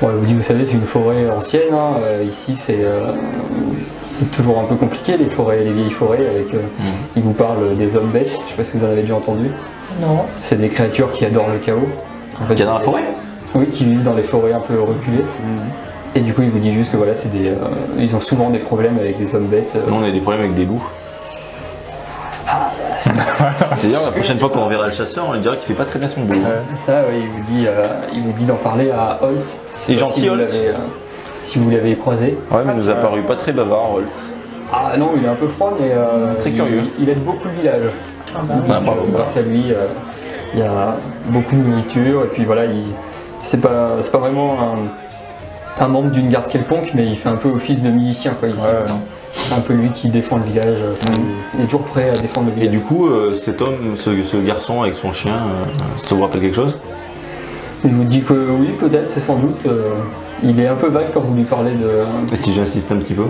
Bon, vous savez, c'est une forêt ancienne, hein. Ici c'est toujours un peu compliqué les vieilles forêts avec. Ils vous parlent des hommes bêtes, je sais pas si vous en avez déjà entendu. Non. C'est des créatures qui adorent le chaos. En fait, Qu'il y a dans la forêt? Oui, qui vivent dans les forêts un peu reculées. Et du coup, il vous dit juste que voilà, c'est ils ont souvent des problèmes avec des hommes bêtes. Nous, on a des problèmes avec des loups. D'ailleurs, la prochaine fois qu'on verra le chasseur, on lui dira qu'il fait pas très bien son boulot. C'est ça, oui, il vous dit d'en parler à Holt. C'est gentil, Holt. Si vous l'avez croisé. Ouais, mais il nous a paru pas très bavard, Holt. Ah non, il est un peu froid, mais Très curieux. Il aide beaucoup le village. Grâce à lui, il y a beaucoup de nourriture, et puis voilà, c'est pas vraiment un membre d'une garde quelconque, mais il fait un peu office de milicien, quoi, ici. C'est un peu lui qui défend le village, il est toujours prêt à défendre le village. Et du coup, cet homme, ce garçon avec son chien, ça vous rappelle quelque chose? Il vous dit que oui, peut-être, c'est sans doute. Il est un peu vague quand vous lui parlez de... Et si j'insiste un petit peu?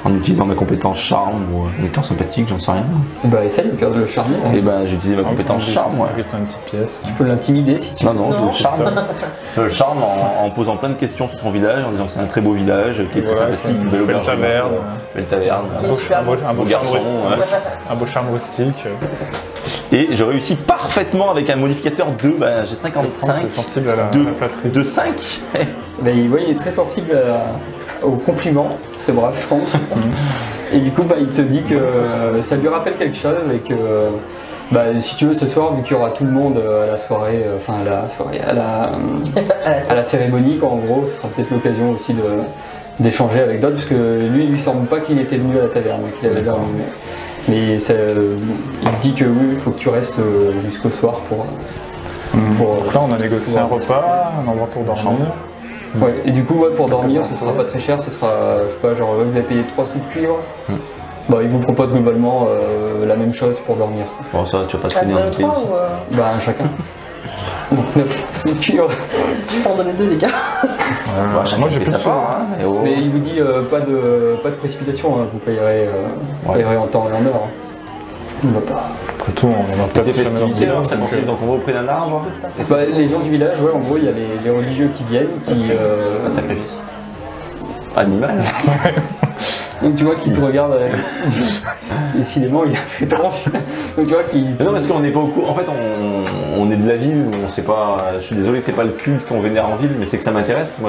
En utilisant ma compétence charme ou en étant sympathique, j'en sais rien. Bah essaye de le charmer. Et ben j'ai utilisé ma compétence charme, ouais. Sur une petite pièce. Tu peux l'intimider si tu veux. Non, je le charme. Je le charme en posant plein de questions sur son village, en disant que c'est un très beau village, qui est très sympathique, une belle auberge. Belle taverne. Un beau charme rustique. Et je réussis parfaitement avec un modificateur 2, j'ai 55. C'est sensible à la flatterie. De 5. Ben, il est très sensible aux compliments, c'est brave, Franck. Et du coup, il te dit que ça lui rappelle quelque chose et que si tu veux, ce soir, vu qu'il y aura tout le monde à la soirée, à la cérémonie, quoi, en gros, ce sera peut-être l'occasion aussi d'échanger avec d'autres, parce que lui, il lui semble pas qu'il était venu à la taverne, qu'il avait dormi. Mais il dit que oui, il faut que tu restes jusqu'au soir pour Donc là, on a négocié un repas, un endroit pour dormir. Ouais, et du coup, pour dormir, ce sera pas très cher, ce sera, je sais pas, genre vous avez payé 3 sous de cuivre. Il vous propose globalement la même chose pour dormir. Bon, ça, tu vas pas te tenir en pays. Un chacun. Donc 9 sous de cuivre. Je peux en donner 2, les gars. Moi, j'ai plus de Mais il vous dit pas de précipitation, hein, vous payerez en temps et en heure. On va pas. Après tout, on va peut-être festivités, alors ça consiste donc on va auprès d'un arbre. Les gens du village, en gros, il y a les religieux qui viennent, Un sacrifice. Animal. Donc tu vois qu'il te regarde, décidément il a fait tranche. Donc tu vois qu'il... Non, parce qu'on n'est pas au courant. En fait, on est de la ville, on sait pas. Je suis désolé, c'est pas le culte qu'on vénère en ville, mais c'est que ça m'intéresse.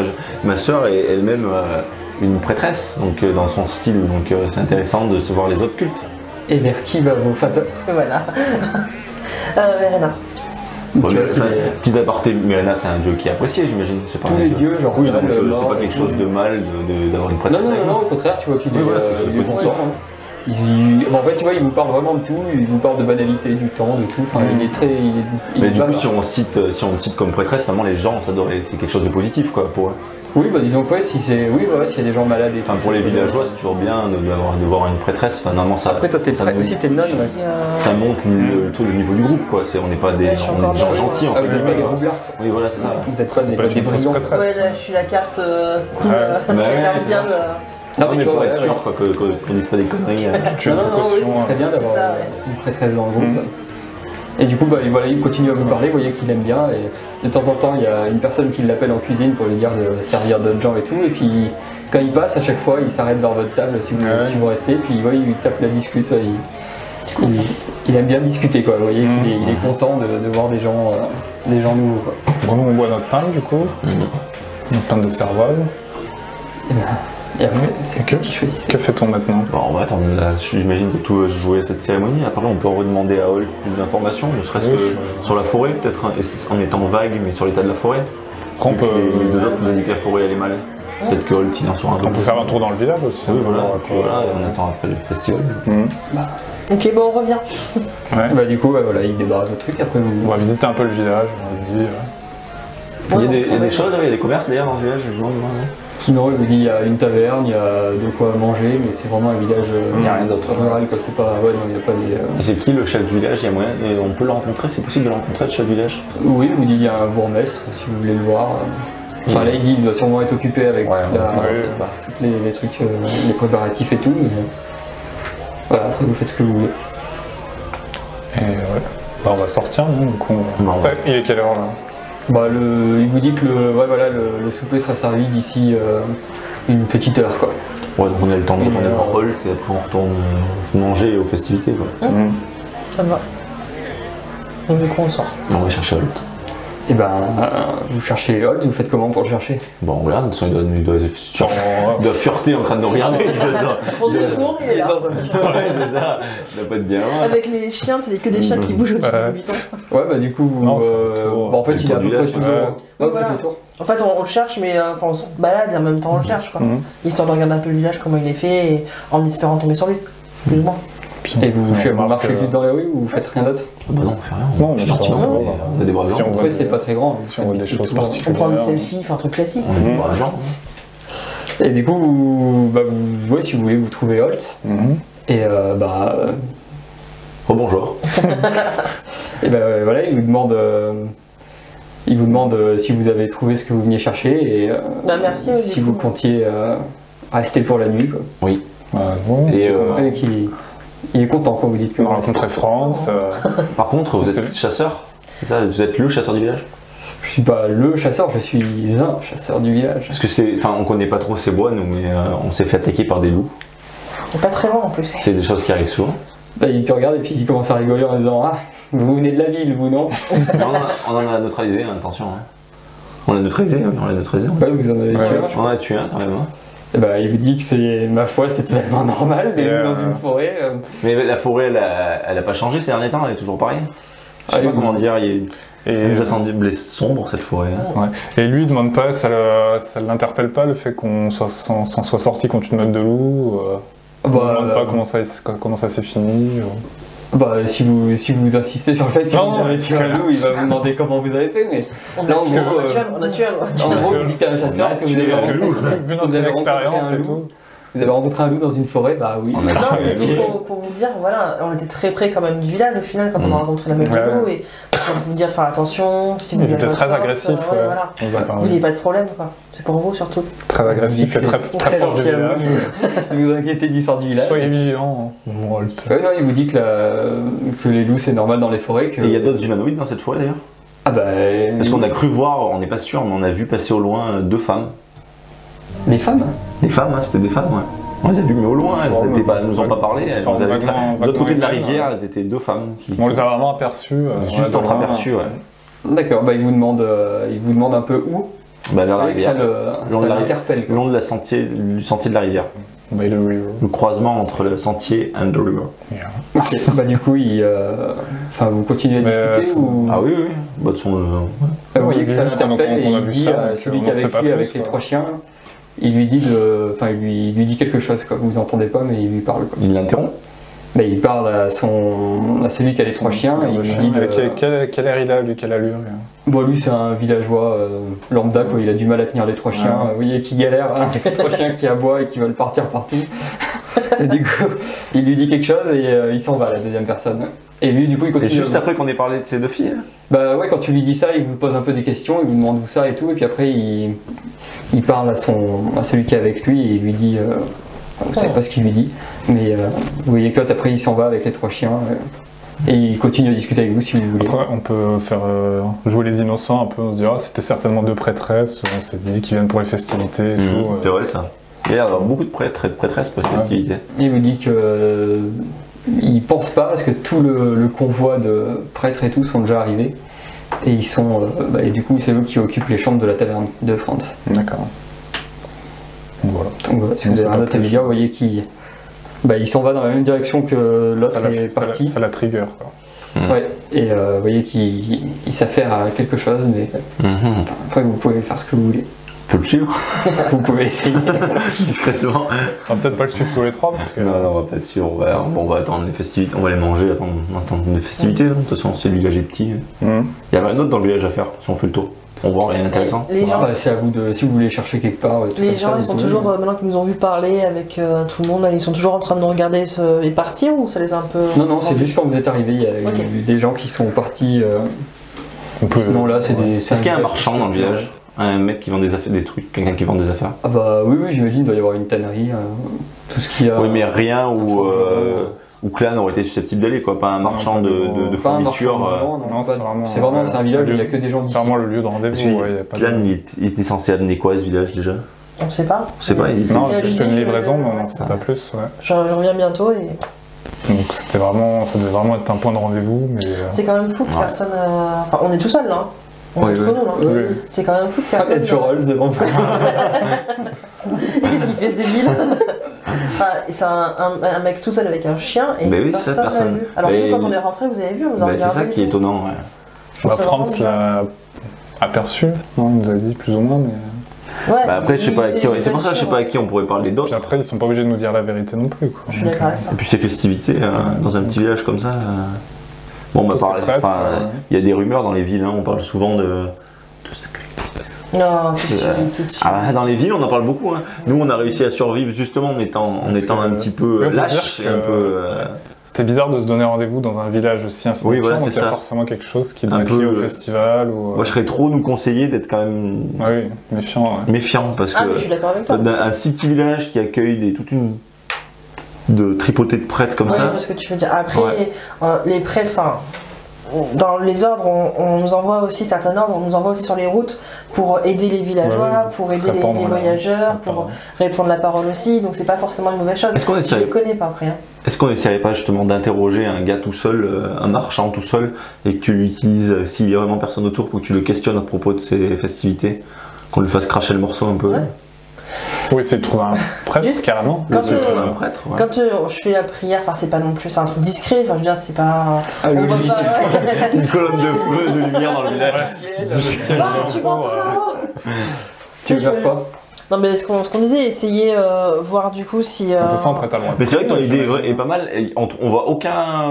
Ma sœur est elle-même une prêtresse, donc dans son style, donc c'est intéressant de se voir les autres cultes. Et vers qui va vos fateurs? Voilà. Verena. Petit aparté, Myrena c'est un dieu qui est apprécié, j'imagine. Tous les dieux, genre oui, donc c'est pas quelque chose de mal d'avoir une prêtresse. Non, au contraire, tu vois qu'il est content. En fait, tu vois, il vous parle vraiment de tout, il vous parle de banalité, du temps, de tout. Enfin, il est très. Mais du coup, si on cite comme prêtresse, vraiment les gens, c'est quelque chose de positif, quoi, pour eux. Oui, disons que s'il y a des gens malades et tout. Pour les villageois, c'est toujours bien de voir une prêtresse. Enfin, normalement, ça. Après, toi, t'es nonne, ouais. Ça monte le niveau du groupe, quoi. On n'est pas des gens gentils, en fait. Vous n'êtes pas des roublards. Oui, voilà, c'est ça. Vous n'êtes pas des brillants. Ouais, là, je suis la carte. Non, mais tu vois, être sûr qu'on dise pas des conneries. C'est très bien d'avoir une prêtresse dans le groupe. Et du coup, il continue à vous parler, vous voyez qu'il aime bien. Et de temps en temps, il y a une personne qui l'appelle en cuisine pour lui dire de servir d'autres gens et tout. Et puis, quand il passe, à chaque fois, il s'arrête vers votre table si vous restez. Puis, il lui tape la discute. Il aime bien discuter, quoi. Vous voyez qu'il est content de voir des gens nouveaux, quoi. Bon, on boit notre pain, du coup. Notre pain de cervoise. Et après, c'est qui choisit ça. Que fait-on maintenant? On va attendre, j'imagine que tout va jouer à cette cérémonie. Après, on peut redemander à Holt plus d'informations, ne serait-ce que sur la forêt, peut-être en étant vague, mais sur l'état de la forêt. On peut... Les deux autres nous indiquent que la forêt elle est mal. Peut-être que Holt il en saura un peu. On peut faire un tour dans le village aussi. Oui, voilà, et on attend après le festival. Ok, bon, on revient. Du coup, il débarrasse le truc. Après, on va visiter un peu le village, on dit. Il y a des choses, il y a des commerces d'ailleurs dans ce village, je me demande. Sinon, il vous dit il y a une taverne, il y a de quoi manger, mais c'est vraiment un village rural, quoi. C'est pas. Il n'y a pas des. C'est qui le chef du village? Il y a moyen, on peut le rencontrer, c'est possible de le rencontrer, le chef du village? Oui, il vous dit il y a un bourgmestre, si vous voulez le voir. Enfin, là, il dit qu'il doit sûrement être occupé avec tous les trucs, les préparatifs et tout. Mais... Voilà, après, vous faites ce que vous voulez. Et on va sortir, nous, du coup. Il est quelle heure là? Il vous dit que le souper sera servi d'ici une petite heure, quoi. Ouais, donc on a le temps de retourner voir Holt et après on retourne manger aux festivités, quoi. Ça me va. Donc du coup on sort. On va chercher Holt. Et ben, vous cherchez Holt, vous faites comment pour le chercher? Bon, voilà, de toute façon, il doit fureter en train de nous regarder. On se tourne, il est là. dans un buisson. Ouais, c'est ça. Il doit pas être bien loin. Avec les chiens, c'est que des chiens qui bougent au-dessus du buisson. Ouais, bah du coup, vous, Non, on fait le tour. en fait, On fait il est à le peu tour près du toujours. village. Ouais, vous Voilà. faites le tour. En fait, on le cherche, mais on se balade et en même temps on le cherche, quoi. Histoire de regarder un peu le village, comment il est fait, et en espérant tomber sur lui, plus ou moins. Et vous marchez juste dans les rues ou vous faites rien d'autre? Bah non, on fait rien. Non, mais gentiment. genre, On a des bras si blancs. on voit Après, des- c'est pas très grand. Si on voit des choses On particulières. prend des selfies, enfin un truc classique. On a des bras gens. Et du coup, vous ouais, si vous voulez, vous trouvez Holt. Et Rebonjour. et voilà, il vous demande si vous avez trouvé ce que vous veniez chercher et Bah, merci, si du vous coup. comptiez rester pour la nuit. Quoi. Oui. Ouais, Et Ouais, il est content quand vous dites que on a vous restez. rencontré France. par contre, vous C'est- êtes chasseur? C'est ça? Vous êtes le chasseur du village? Je suis pas le chasseur, je suis un chasseur du village. Parce que c'est. Enfin, on connaît pas trop ces bois, nous, mais on s'est fait attaquer par des loups. C'est pas très loin en plus. C'est des choses qui arrivent souvent. Là, il te regarde et puis il commence à rigoler en disant ah, vous venez de la ville, vous non? Mais on en a neutralisé, hein, attention. Hein. On l'a neutralisé, oui, on l'a neutralisé. Ouais, vous en avez tué un, je On crois. en a tué un quand même. Hein. Et bah, il vous dit que c'est ma foi, c'est totalement normal, des loups dans une forêt. Mais la forêt, elle a pas changé ces derniers temps, elle est toujours pareille. Je sais Ah, pas comment dire, elle Et, nous a semblé sombre cette forêt. Hein. ouais. Et lui, il demande pas, ça l'interpelle pas le fait qu'on s'en soit sorti contre une meute de loups il demande pas comment ça s'est fini. Si vous insistez sur le fait que Non, vous avez parce tué que un là- loup, il va vous demander comment vous avez fait, mais là, en gros, On a tué un. en gros, vous dites à un chasseur que vous avez Parce que rencontré- loup, vu notre vous avez expérience rencontré un et loup. tout. Vous avez rencontré un loup dans une forêt, bah oui. On a Non, tué c'est un juste loup. pour vous dire, voilà, on était très près quand même du village au final quand on a rencontré la meute de Ouais. loup et pour vous dire de faire attention, si vous Ils étaient êtes très enceinte, agressifs, ouais, ouais. voilà. On nous a parlé. Vous n'avez pas de problème, quoi. C'est pour vous surtout. Très agressif et très Très proche du gentil à village. vous de vous inquiéter du sort du village. Soyez vigilants. Walt. Ouais, non, il vous dit que les loups c'est normal dans les forêts. Que... Et il y a d'autres humanoïdes dans cette forêt d'ailleurs? Ah bah. Parce qu'on a cru voir, on n'est pas sûr, mais on a vu passer au loin 2 femmes. Des femmes? Des femmes, hein, c'était des femmes, ouais. On les a vues, mais au loin, elles nous ont pas parlé. Elles nous avaient de l'autre côté de la rivière, elles étaient 2 femmes qui. On les a vraiment aperçus. Juste dans entreaperçues, ouais. D'accord, bah il vous demande un peu où. Bah, vers la Et que ça rivière. Long de ça la- l'interpelle. Le quoi. long de du sentier de la rivière. By the river. Le croisement entre le sentier and the river. Yeah. Ok, bah du coup, vous continuez à Mais, discuter ou. Ah oui, oui. Bah, de son. Vous voyez que ça Juste pendant l'interpelle et qu'on a il vu dit ça, à donc, celui on qui est en sait avec pas lui, plus, avec les quoi. 3 chiens, il lui dit il lui dit quelque chose quoi. Vous entendez pas mais il lui parle quoi. Il l'interrompt. Bah, il parle à celui qui a les 3 chiens et il lui dit Quel air il a, lui, quelle allure bon lui c'est un villageois lambda quoi, il a du mal à tenir les 3 chiens, vous voyez qui galère, hein, les 3 chiens qui aboient et qui veulent partir partout. Et du coup, il lui dit quelque chose et il s'en va la deuxième personne. Et lui du coup il Et continue. juste après qu'on ait parlé de ces 2 filles. Bah ouais, quand tu lui dis ça, il vous pose un peu des questions, il vous demande où ça et tout, et puis après il parle à celui qui est avec lui et il lui dit, vous savez pas ce qu'il lui dit, mais vous voyez que l'autre après il s'en va avec les 3 chiens et il continue à discuter avec vous si vous voulez. Après, on peut faire jouer les innocents un peu, on se dira c'était certainement 2 prêtresses, on s'est dit qu'ils viennent pour les festivités et tout. C'est vrai ça. Il y a beaucoup de prêtres et de prêtresses pour les festivités. Il vous dit que il pense pas parce que tout le convoi de prêtres et tout sont déjà arrivés et ils sont et du coup c'est eux qui occupent les chambres de la taverne de France. D'accord. Voilà. Donc voilà, si On vous sait avez pas un autre à plus. lui dire, vous voyez qu'il il s'en va dans la même direction que l'autre est parti. Ça la trigger, quoi. Ouais, et vous voyez qu'il s'affaire à quelque chose, mais après vous pouvez faire ce que vous voulez. On peut le suivre Vous pouvez essayer. discrètement. On va peut-être pas le suivre tous les 3 parce que. Non, on va pas le suivre. On va attendre les festivités. On va les manger, attendre les festivités. De toute façon, c'est le village est petit. Mhm. Il y a rien d'autre dans le village à faire si on fait le tour. On voit rien d'intéressant. Les gens, Bah, c'est à vous de. Si vous voulez chercher quelque part. tout les comme gens ça, ils vous sont pouvez. toujours, maintenant qu'ils nous ont vu parler avec tout le monde, là, ils sont toujours en train de nous regarder et partir ou ça les a un peu. Non, c'est juste quand vous êtes arrivé, il y a Ok. eu des gens qui sont partis. On peut. Sinon là, c'est des. Est-ce qu'il y a un marchand dans le village? Un mec qui vend des affaires, des trucs, quelqu'un qui vend des affaires? Ah bah oui, j'imagine, il doit y avoir une tannerie, tout ce qu'il y a. Oui, mais rien où forgeron. Clan aurait été susceptible d'aller, quoi. Pas un marchand de Pas un marchand fourniture. ambulant, non, c'est c'est vraiment- c'est un village où il n'y a que des gens C'est d'ici. vraiment le lieu de Parce rendez-vous. que Ouais, y a pas de- Clan, il était censé amener quoi à ce village déjà? On sait pas. Je sais pas. Non, Il a juste dit une que- livraison, mais on ne sait ouais. pas plus. Ouais. Je reviens bientôt et Donc c'était vraiment, ça devait vraiment être un point de rendez-vous, mais c'est quand même fou que Ouais. personne. Enfin, on est tout seul là. Hein. Entre Oui, nous, non oui. C'est quand même fou de Ah, personne. il y a Rolls devant vous. Qu'est-ce qu'il fait ce débile? Enfin, c'est un mec tout seul avec un chien et Ben oui, ça, personne n'a personne. vu. Alors Mais- que quand on est rentré, vous avez vu, on nous a Bah, c'est regardé. ça qui est étonnant. Ouais. Bah, C'est Franz vraiment l'a aperçu, non, il nous a dit plus ou moins, mais. Ouais, Bah, après, je sais pas à qui. c'est C'est pour ça que je sais pas à qui on pourrait parler d'autres. Puis après, ils sont pas obligés de nous dire la vérité non plus, quoi. Je suis d'accord avec toi. Et puis ces festivités, dans un petit village comme ça. Bon, on m'a Tous ces parlé. prêtres, Enfin, il y a des rumeurs dans les villes. Hein, on parle souvent de secrets. Non, tout de suite. Ah, dans les villes, on en parle beaucoup. Hein. Nous, on a réussi à survivre justement en étant un petit peu Oui, on peut lâche, dire que- et un peu. C'était bizarre de se donner rendez-vous dans un village aussi insignifiant, Oui, voilà, donc c'est il y a ça. forcément quelque chose qui Un doit être lié peu, au festival ou. Moi, je serais trop nous conseiller d'être quand même Oui, méfiant. Ouais. méfiant parce Ah, mais je que suis d'accord avec toi. un si petit village qui accueille toute une de tripotées de prêtres comme Oui, je ça. vois ce que tu veux dire. Après, Ouais. les prêtres, enfin, dans les ordres, on nous envoie aussi, certains ordres, on nous envoie aussi sur les routes pour aider les villageois, Ouais, oui. pour aider les Répandre la voyageurs, pour parole. répondre la parole aussi, donc c'est pas forcément une mauvaise chose. Est-ce qu'on Je essaie- les connais pas après. Hein. Est-ce qu'on n'essaierait pas justement d'interroger un gars tout seul, un marchand tout seul, et que tu l'utilises s'il y a vraiment personne autour pour que tu le questionnes à propos de ces festivités, qu'on lui fasse cracher le morceau un peu. Ouais. Ou essayer de trouver un prêtre Juste- carrément. Quand, C'est un prêtre. Ouais. Quand je fais la prière, enfin c'est pas non plus, c'est un truc discret, enfin je veux dire, c'est pas. Ah, on voit logique. pas- Une colonne de feu, de lumière dans le village. Ah, tu m'entends là-haut. Tu veux faire quoi? Non mais ce qu'on disait, essayer voir du coup si. De toute façon, après, t'as le droit de Mais c'est vrai que ton prier, idée j'imagine. est pas mal. Et on voit aucun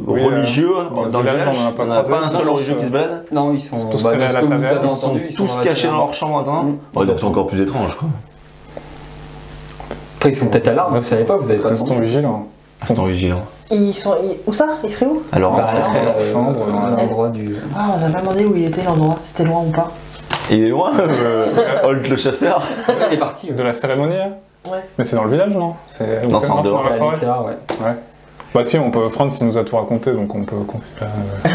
Oui, religieux dans le dans le village, village. on en a pas On n'a croisé, pas un seul non, religieux je- qui se balade. Non, ils sont Ils sont tous bah, allés de à ce la que vous taverne, avez ils Ils sont entendu, ils sont tous dans la cachés dans taverne. leur chambre maintenant. Mm. Ouais, donc c'est encore plus étrange quoi. Après, ils sont peut-être à l'arme, vous savez pas, vous avez pas Restons demandé. vigilants. Ils sont vigilants. où ça? Ils seraient où? Alors, Bah, après, dans leur chambre, dans l'endroit du. Ah, on a pas demandé où il était l'endroit, c'était loin ou pas. il est loin, Holt le chasseur. Il est parti. De la cérémonie hein. Ouais. Mais c'est dans le village, non? C'est Non, c'est en dehors. la forêt. Ouais. Bah si, on peut. Franz, il nous a tout raconté, donc on peut considérer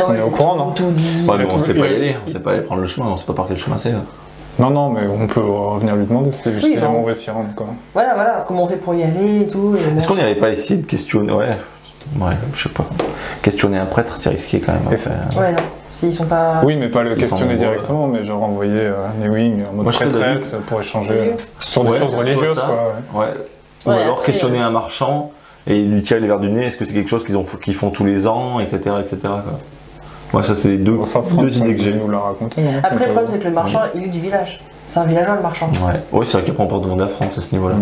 qu'on est au courant, non? Tout dit. Ouais, mais on tout- sait pas y il- aller, on sait pas aller prendre le chemin, on sait pas par quel chemin c'est. Non, non, mais on peut revenir lui demander si Oui, jamais bon. on veut s'y rendre, quoi. Voilà, comment on fait pour y aller et tout. Et Est-ce qu'on n'irait pas essayer de questionner. Ouais, je sais pas. Questionner un prêtre, c'est risqué quand même. Et Enfin, Ouais, non, s'ils sont pas. Oui, mais pas le Ils questionner sont- directement, mais genre envoyer Newing en mode Moi, je serais prêtresse pour échanger Oui. sur des Ouais, choses soit religieuses, ça. quoi. Ouais. ouais. Ou Ouais, alors après, questionner un marchand et lui tirer les verres du nez, est-ce que c'est quelque chose qu'ils font tous les ans, etc. etc. quoi. Ouais, ça c'est les deux, Bon, ça, Franz, deux idées que j'ai. nous l'a raconté, non? Après, le Donc, problème, c'est que le marchand, il est du village. C'est un villageois, le marchand. Ouais, ouais c'est vrai qu'après on peut demander à France à ce niveau-là.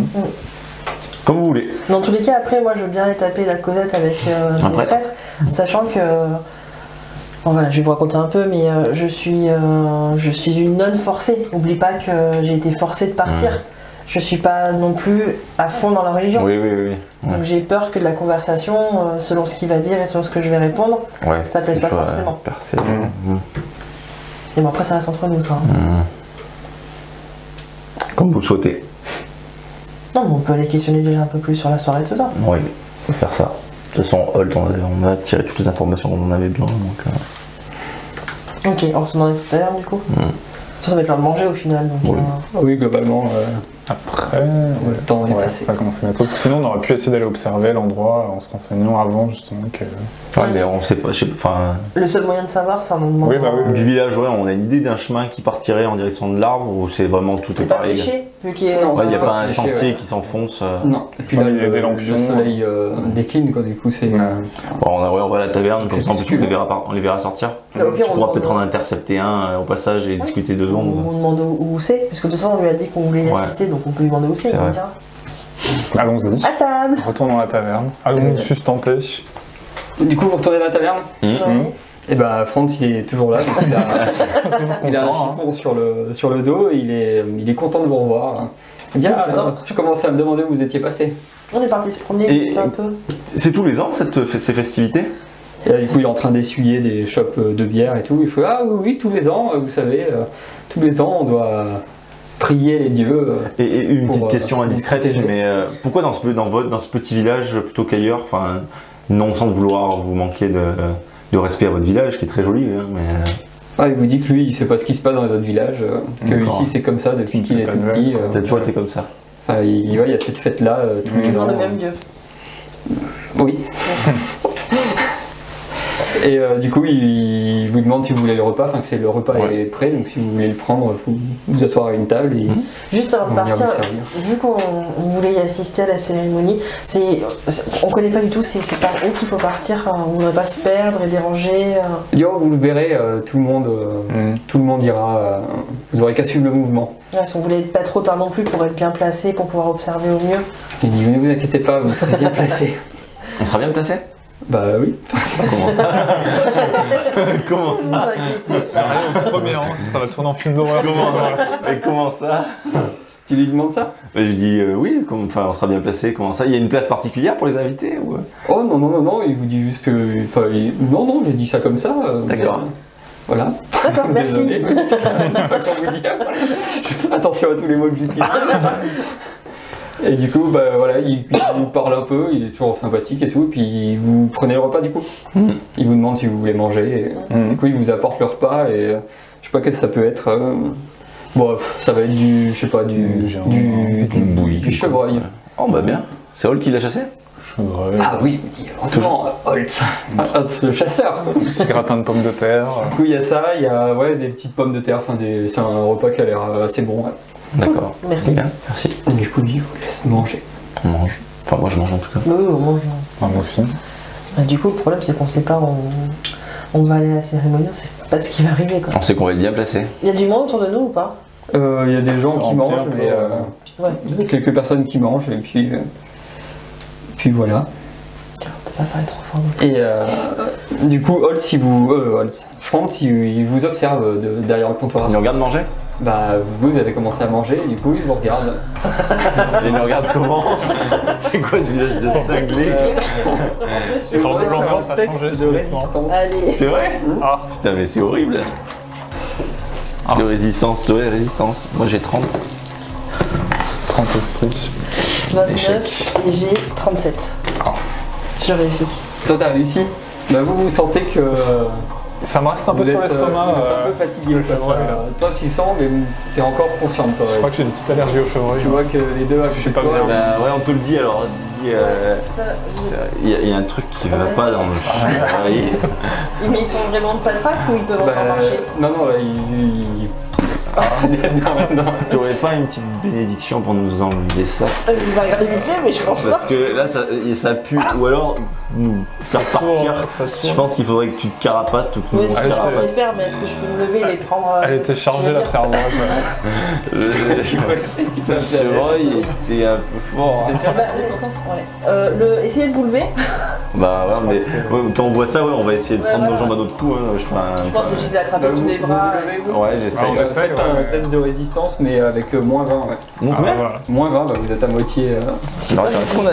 Comme vous voulez. Dans tous les cas, après, moi, je veux bien taper la causette avec Un les prêtre. prêtres, sachant que. Bon, voilà, je vais vous raconter un peu, mais je suis une nonne forcée. N'oublie pas que j'ai été forcée de partir. Je suis pas non plus à fond dans la religion. Oui, oui, oui. Ouais. Donc j'ai peur que de la conversation, selon ce qu'il va dire et selon ce que je vais répondre, Ouais, ça plaise c'est pas toujours, forcément. percé. Et bon, après, ça reste entre nous, ça. Comme vous le souhaitez. Non, mais on peut aller questionner déjà un peu plus sur la soirée de ce soir. Oui, on peut faire ça. De toute façon, Holt, on a tiré toutes les informations dont on avait besoin. Donc, Ok, on retourne dans les tavernes du coup. Ça va être l'heure de manger au final. Donc, Oui. Oui, globalement, Après, le temps est ouais, passé. ça commence bientôt. Sinon, on aurait pu essayer d'aller observer l'endroit en se renseignant avant, justement. Que... ouais, mais on sait pas, enfin, le seul moyen de savoir, c'est en nous demandant. Oui, bah oui. du village, ouais, on a une idée d'un chemin qui partirait en direction de l'arbre ou c'est vraiment tout C'est est pas pareil. fléché, vu qu'il y a. Non, Il n'y a pas pas un fléché, sentier ouais. qui s'enfonce. Non, et puis Ouais, là, il y a des lampions. le soleil décline, quoi, du coup, c'est. Ouais. Bon, on va à la taverne, comme ça en plus crépuscule. on les verra sortir. Mais au pire, Tu on pourras demande- peut-être en intercepter un au passage et discuter 2 secondes. On demande où c'est, parce que de toute façon, on lui a dit qu'on voulait y Ouais. assister, donc on peut lui demander où c'est, C'est il nous vrai. dira. Allons-y. À table. Retournons à la taverne. Allons-nous sustenter. Du coup, vous retournez dans la taverne Ouais. et bah, Franz, il est toujours là. Donc il a un chiffon sur le dos et il est content de vous revoir. Il dit, ah, Attends. je commençais à me demander où vous étiez passé. On est parti se promener, Et- visiter un peu. C'est tous les ans ces festivités? Et là, du coup, il est en train d'essuyer des chopes de bière et tout. Il fait, ah oui, tous les ans, vous savez, tous les ans, on doit prier les dieux. Et une Pour, petite question vous indiscrète, protéger. mais pourquoi dans ce petit village plutôt qu'ailleurs, enfin, non sans vouloir vous manquer de respect à votre village qui est très joli, hein, mais Ah, il vous dit que lui, il sait pas ce qui se passe dans les autres villages, que D'accord. ici c'est comme ça depuis C'est qu'il est une tout fête petit. annuelle, quoi. ça a toujours été comme ça. Enfin, il y a cette fête-là tous les Toujours ans. le même dieu. Oui. Et du coup, il vous demande si vous voulez le repas, enfin que c'est le repas est prêt, donc si vous voulez le prendre, il faut vous asseoir à une table et juste avant de partir, vu qu'on voulait y assister à la cérémonie, on connaît pas du tout, c'est par où qu'il faut partir, on ne voudrait pas se perdre et déranger. Vous le verrez, tout le monde ira, vous aurez qu'à suivre le mouvement. Si on voulait pas trop tard non plus pour être bien placé, pour pouvoir observer au mieux. Il dit, ne vous inquiétez pas, vous serez bien placé. On sera bien placé? Bah oui. Comment ça? Comment ça? Ça arrive au premier rang, ça va tourner en film d'horreur. Mais comment ça? Tu lui demandes ça? Bah, je lui dis oui, on sera bien placé, comment ça? Il y a une place particulière pour les invités ou... Oh non, il vous dit juste non, j'ai dit ça comme ça. D'accord. Voilà. D'accord, merci. Désolé, je sais pas quoi vous dire. Je fais attention à tous les mots que j'utilise. Et du coup, il vous parle un peu, il est toujours sympathique et tout, puis vous prenez le repas du coup. Il vous demande si vous voulez manger, et, du coup il vous apporte le repas et je sais pas qu'est-ce que ça peut être. Ça va être du chevreuil. Oh bah bien, c'est Hall qui l'a chassé? Chevreuil. Ah oui, forcément, Holtz, le chasseur. Petit gratin de pommes de terre. Du coup il y a ça, il y a des petites pommes de terre, c'est un repas qui a l'air assez bon. Ouais. D'accord, merci. Bien, merci. Du coup il vous laisse manger. On mange. Enfin moi je mange en tout cas. Oui, on mange. Moi aussi. Du coup le problème c'est qu'on sait pas où on va aller à la cérémonie, on sait pas ce qui va arriver quoi. On sait qu'on va être bien placé. Il y a du monde autour de nous ou pas? Il y a des gens qui mangent, mais il y a quelques personnes qui mangent et puis voilà. On peut pas parler trop fort. Et du coup, Franz, il vous observe derrière le comptoir. Il nous regarde manger? Bah, vous avez commencé à manger, du coup, il vous regarde. Il nous regarde comment? C'est quoi ce visage de cinglé? L'ambiance a changé de subitement. résistance. Allez. C'est vrai? Ah, Putain mais c'est horrible. De résistance, résistance. Moi j'ai 30. 30 aussi. 29 Échec. et j'ai 37. J'ai réussi. Toi, t'as réussi. Bah, vous sentez que Ça me reste un peu vous sur êtes, l'estomac. vous êtes un peu fatigué. le quoi, chevreuil, ça. là. Toi, tu sens, mais t'es encore consciente. Toi, Je crois que j'ai une petite allergie au chevreuil. tu vois que les deux à côté suis de pas toi, bien. Bah ouais on te le dit alors. Il y a un truc qui va pas dans le chevreuil. Mais ils sont vraiment de patraque ou ils peuvent encore marcher? non, il... non. Tu aurais pas une petite bénédiction pour nous enlever ça? Je vais regarder vite fait, mais je pense pas. Parce que là ça pue. Ou alors nous faire partir. Ça tourne. Je pense qu'il faudrait que tu te carapates ou que Oui, nous c'est ce Ah, que je c'est- pensais faire, mais est-ce que je peux me lever et les prendre? Elle était chargée la cervoise. Tu peux Le chevreuil était un peu fort. hein. Ouais. Essayez de vous lever. Bah ouais, mais quand on voit ça, on va essayer de prendre nos jambes à notre cou. Hein. Je pense que j'essaie d'attraper sous les bras. Ouais, j'essaie. Ah, on va Faites un test de résistance, mais avec moins 20. Ouais. Donc, Ah, même voilà. Moins 20, bah, vous êtes à moitié. Alors,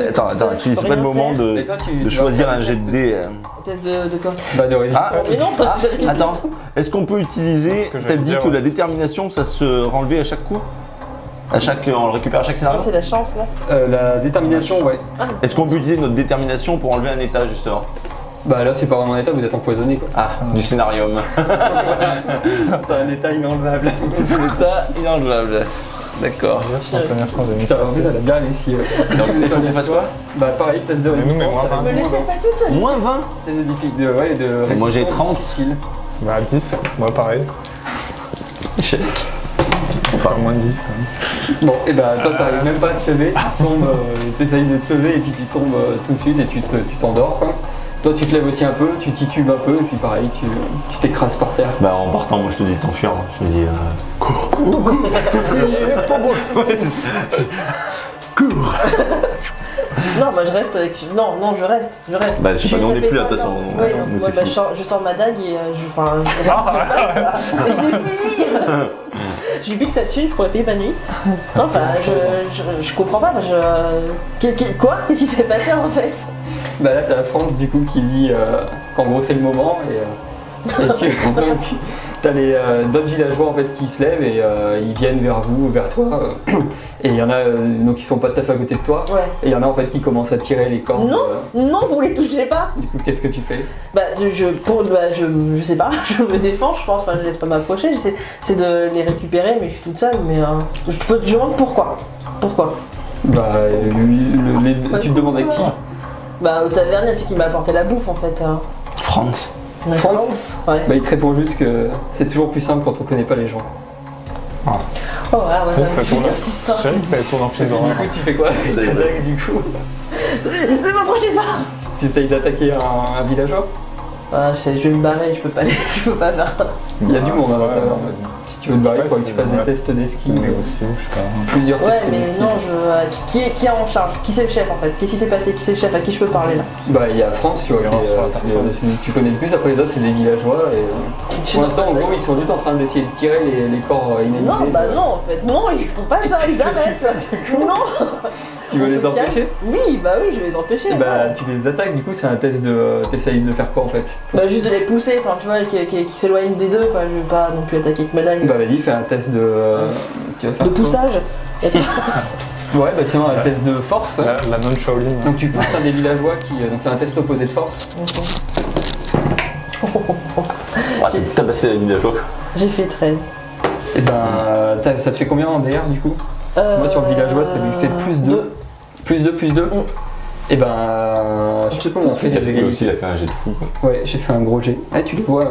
attends, c'est pas le moment Et toi, tu de vas choisir faire un jet de dés. Test de quoi? Bah, de résistance. Ah, Mais non, j'avais dit. attends, est-ce qu'on peut utiliser. C'est ce que T'as j'allais dit dire, que ouais. la détermination ça se renlevait à chaque coup? On le récupère à chaque scénario? C'est la chance, non? La détermination, ouais. Est-ce qu'on peut utiliser notre détermination pour enlever un état justement? Bah là, c'est pas vraiment un état, vous êtes empoisonné quoi. Ah, du scénarium. C'est un état inenlevable. État inenlevable. D'accord. La première fois, j'ai mis Putain, ça. en plus, elle a bien réussi. Donc il faut qu'on fasse quoi? Bah, pareil, test de Mais nous, mais résistance. moins avec 20. Me moins laissez 20. pas toute seule. Moins 20? Test de difficulté, ouais, de résistance. Moi, j'ai 30. difficile. Bah 10, moi pareil. Échec. Enfin moins de 10. hein. Bon, et bah, toi, t'arrives même pas à te lever, tu tombes, t'essayes de te lever et puis tu tombes tout de suite et tu t'endors quoi. Toi, tu te lèves aussi un peu, tu titubes un peu et puis pareil, tu t'écrases par terre. Bah en partant, moi je te dis de t'enfuir. Je te dis cours. Non, bah je reste avec. Non, je reste. Bah, je sais pas, nous, on est plus là, de toute façon. Oui, Nous, donc, c'est bah, fini. je sors ma dague et je l'ai fini. J'ai vu que ça tue, je pourrais payer ma nuit. Non, enfin, je comprends pas. Quoi? Qu'est-ce qui s'est passé en fait? Bah là, t'as Franz du coup qui dit qu'en gros c'est le moment et que t'as les d'autres villageois en fait qui se lèvent et ils viennent vers vous, vers toi. Et il y en a donc qui sont pas tout à fait à côté de toi. Ouais. Et il y en a en fait qui commencent à tirer les cordes. Non, vous les touchez pas. Du coup, qu'est-ce que tu fais? Bah, je sais pas, je me défends, je pense, enfin, je laisse pas m'approcher, j'essaie de les récupérer, mais je suis toute seule, mais je demande pourquoi. Pourquoi? Bah, tu te demandes à qui? Bah, au tavernier, c'est qui m'a apporté la bouffe en fait. France. La France. Ouais. Bah, il te répond juste que c'est toujours plus simple quand on connaît pas les gens. Oh, voilà, moi, ça me Ça fait tourne. rire, cette histoire. Je savais que ça allait tourner en film Du d'horreur. coup, tu fais quoi avec ta dague du coup? Ne m'approchez pas. Tu essayes d'attaquer un villageois? Ah, je vais me barrer, je peux pas faire. Il y a du monde à Ouais, l'intérieur. ouais. Si tu veux te barrer, il faut que tu fasses des tests d'esquive. Mais aussi, je sais pas. Plusieurs Ouais, tests mais d'esquive. non, qui est en charge? Qui c'est le chef en fait? Qu'est-ce qui s'est passé? Qui c'est le chef? À qui je peux parler là? Bah, il y a France, tu vois, Il y qui a est France, celui que tu connais le plus. Après, les autres, c'est des villageois. Et, pour l'instant, en gros, ils sont juste en train d'essayer de tirer les corps inanimés. Non, bah non, en fait, non, ils font pas ça, ils arrêtent. Non. Tu veux On les se calme. empêcher? Oui, bah oui, je vais les empêcher. Et bah, tu les attaques, du coup, c'est un test de. T'essayes de faire quoi en fait? Bah juste de les pousser, enfin tu vois, qui s'éloignent des deux, quoi. Je vais pas non plus attaquer avec ma dague. Bah, vas-y, fais un test de. Tu vas faire De quoi? poussage. Ouais, bah, sinon, un test de force. La non-Shaolin. Donc, tu pousses un des villageois qui. Donc, c'est un test opposé de force. T'as passé la villageois quoi. J'ai fait 13. Et ben, ça te fait combien en DR du coup? Parce que moi, sur le villageois, ça lui fait plus 2. Plus 2, plus 2. Mm. Et ben, je sais pas comment on fait des Lui aussi, il égalités. a fait un jet de fou quoi. Ouais, j'ai fait un gros jet. Ah, tu les vois.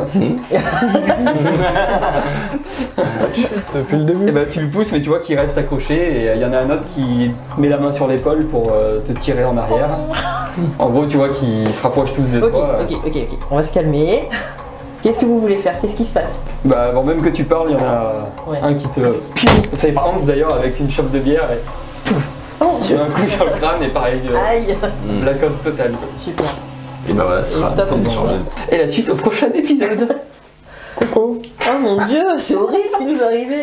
Depuis le début. Et ben, tu le pousses, mais tu vois qu'il reste accroché. Et il y en a un autre qui met la main sur l'épaule pour te tirer en arrière. En gros, tu vois qu'ils se rapprochent tous de Ok, toi. ok. On va se calmer. Qu'est-ce que vous voulez faire? Qu'est-ce qui se passe? Bah, avant même que tu parles, il y en a Ouais. un qui te. C'est France d'ailleurs avec une chope de bière et Oh mon tu dieu! as un coup sur le crâne et pareil, Aïe! blackout total. Super. Et bah voilà, ça Et sera stop. le temps d'échanger. Et la suite au prochain épisode. Coucou! Oh mon dieu, c'est horrible ce qui nous est arrivé!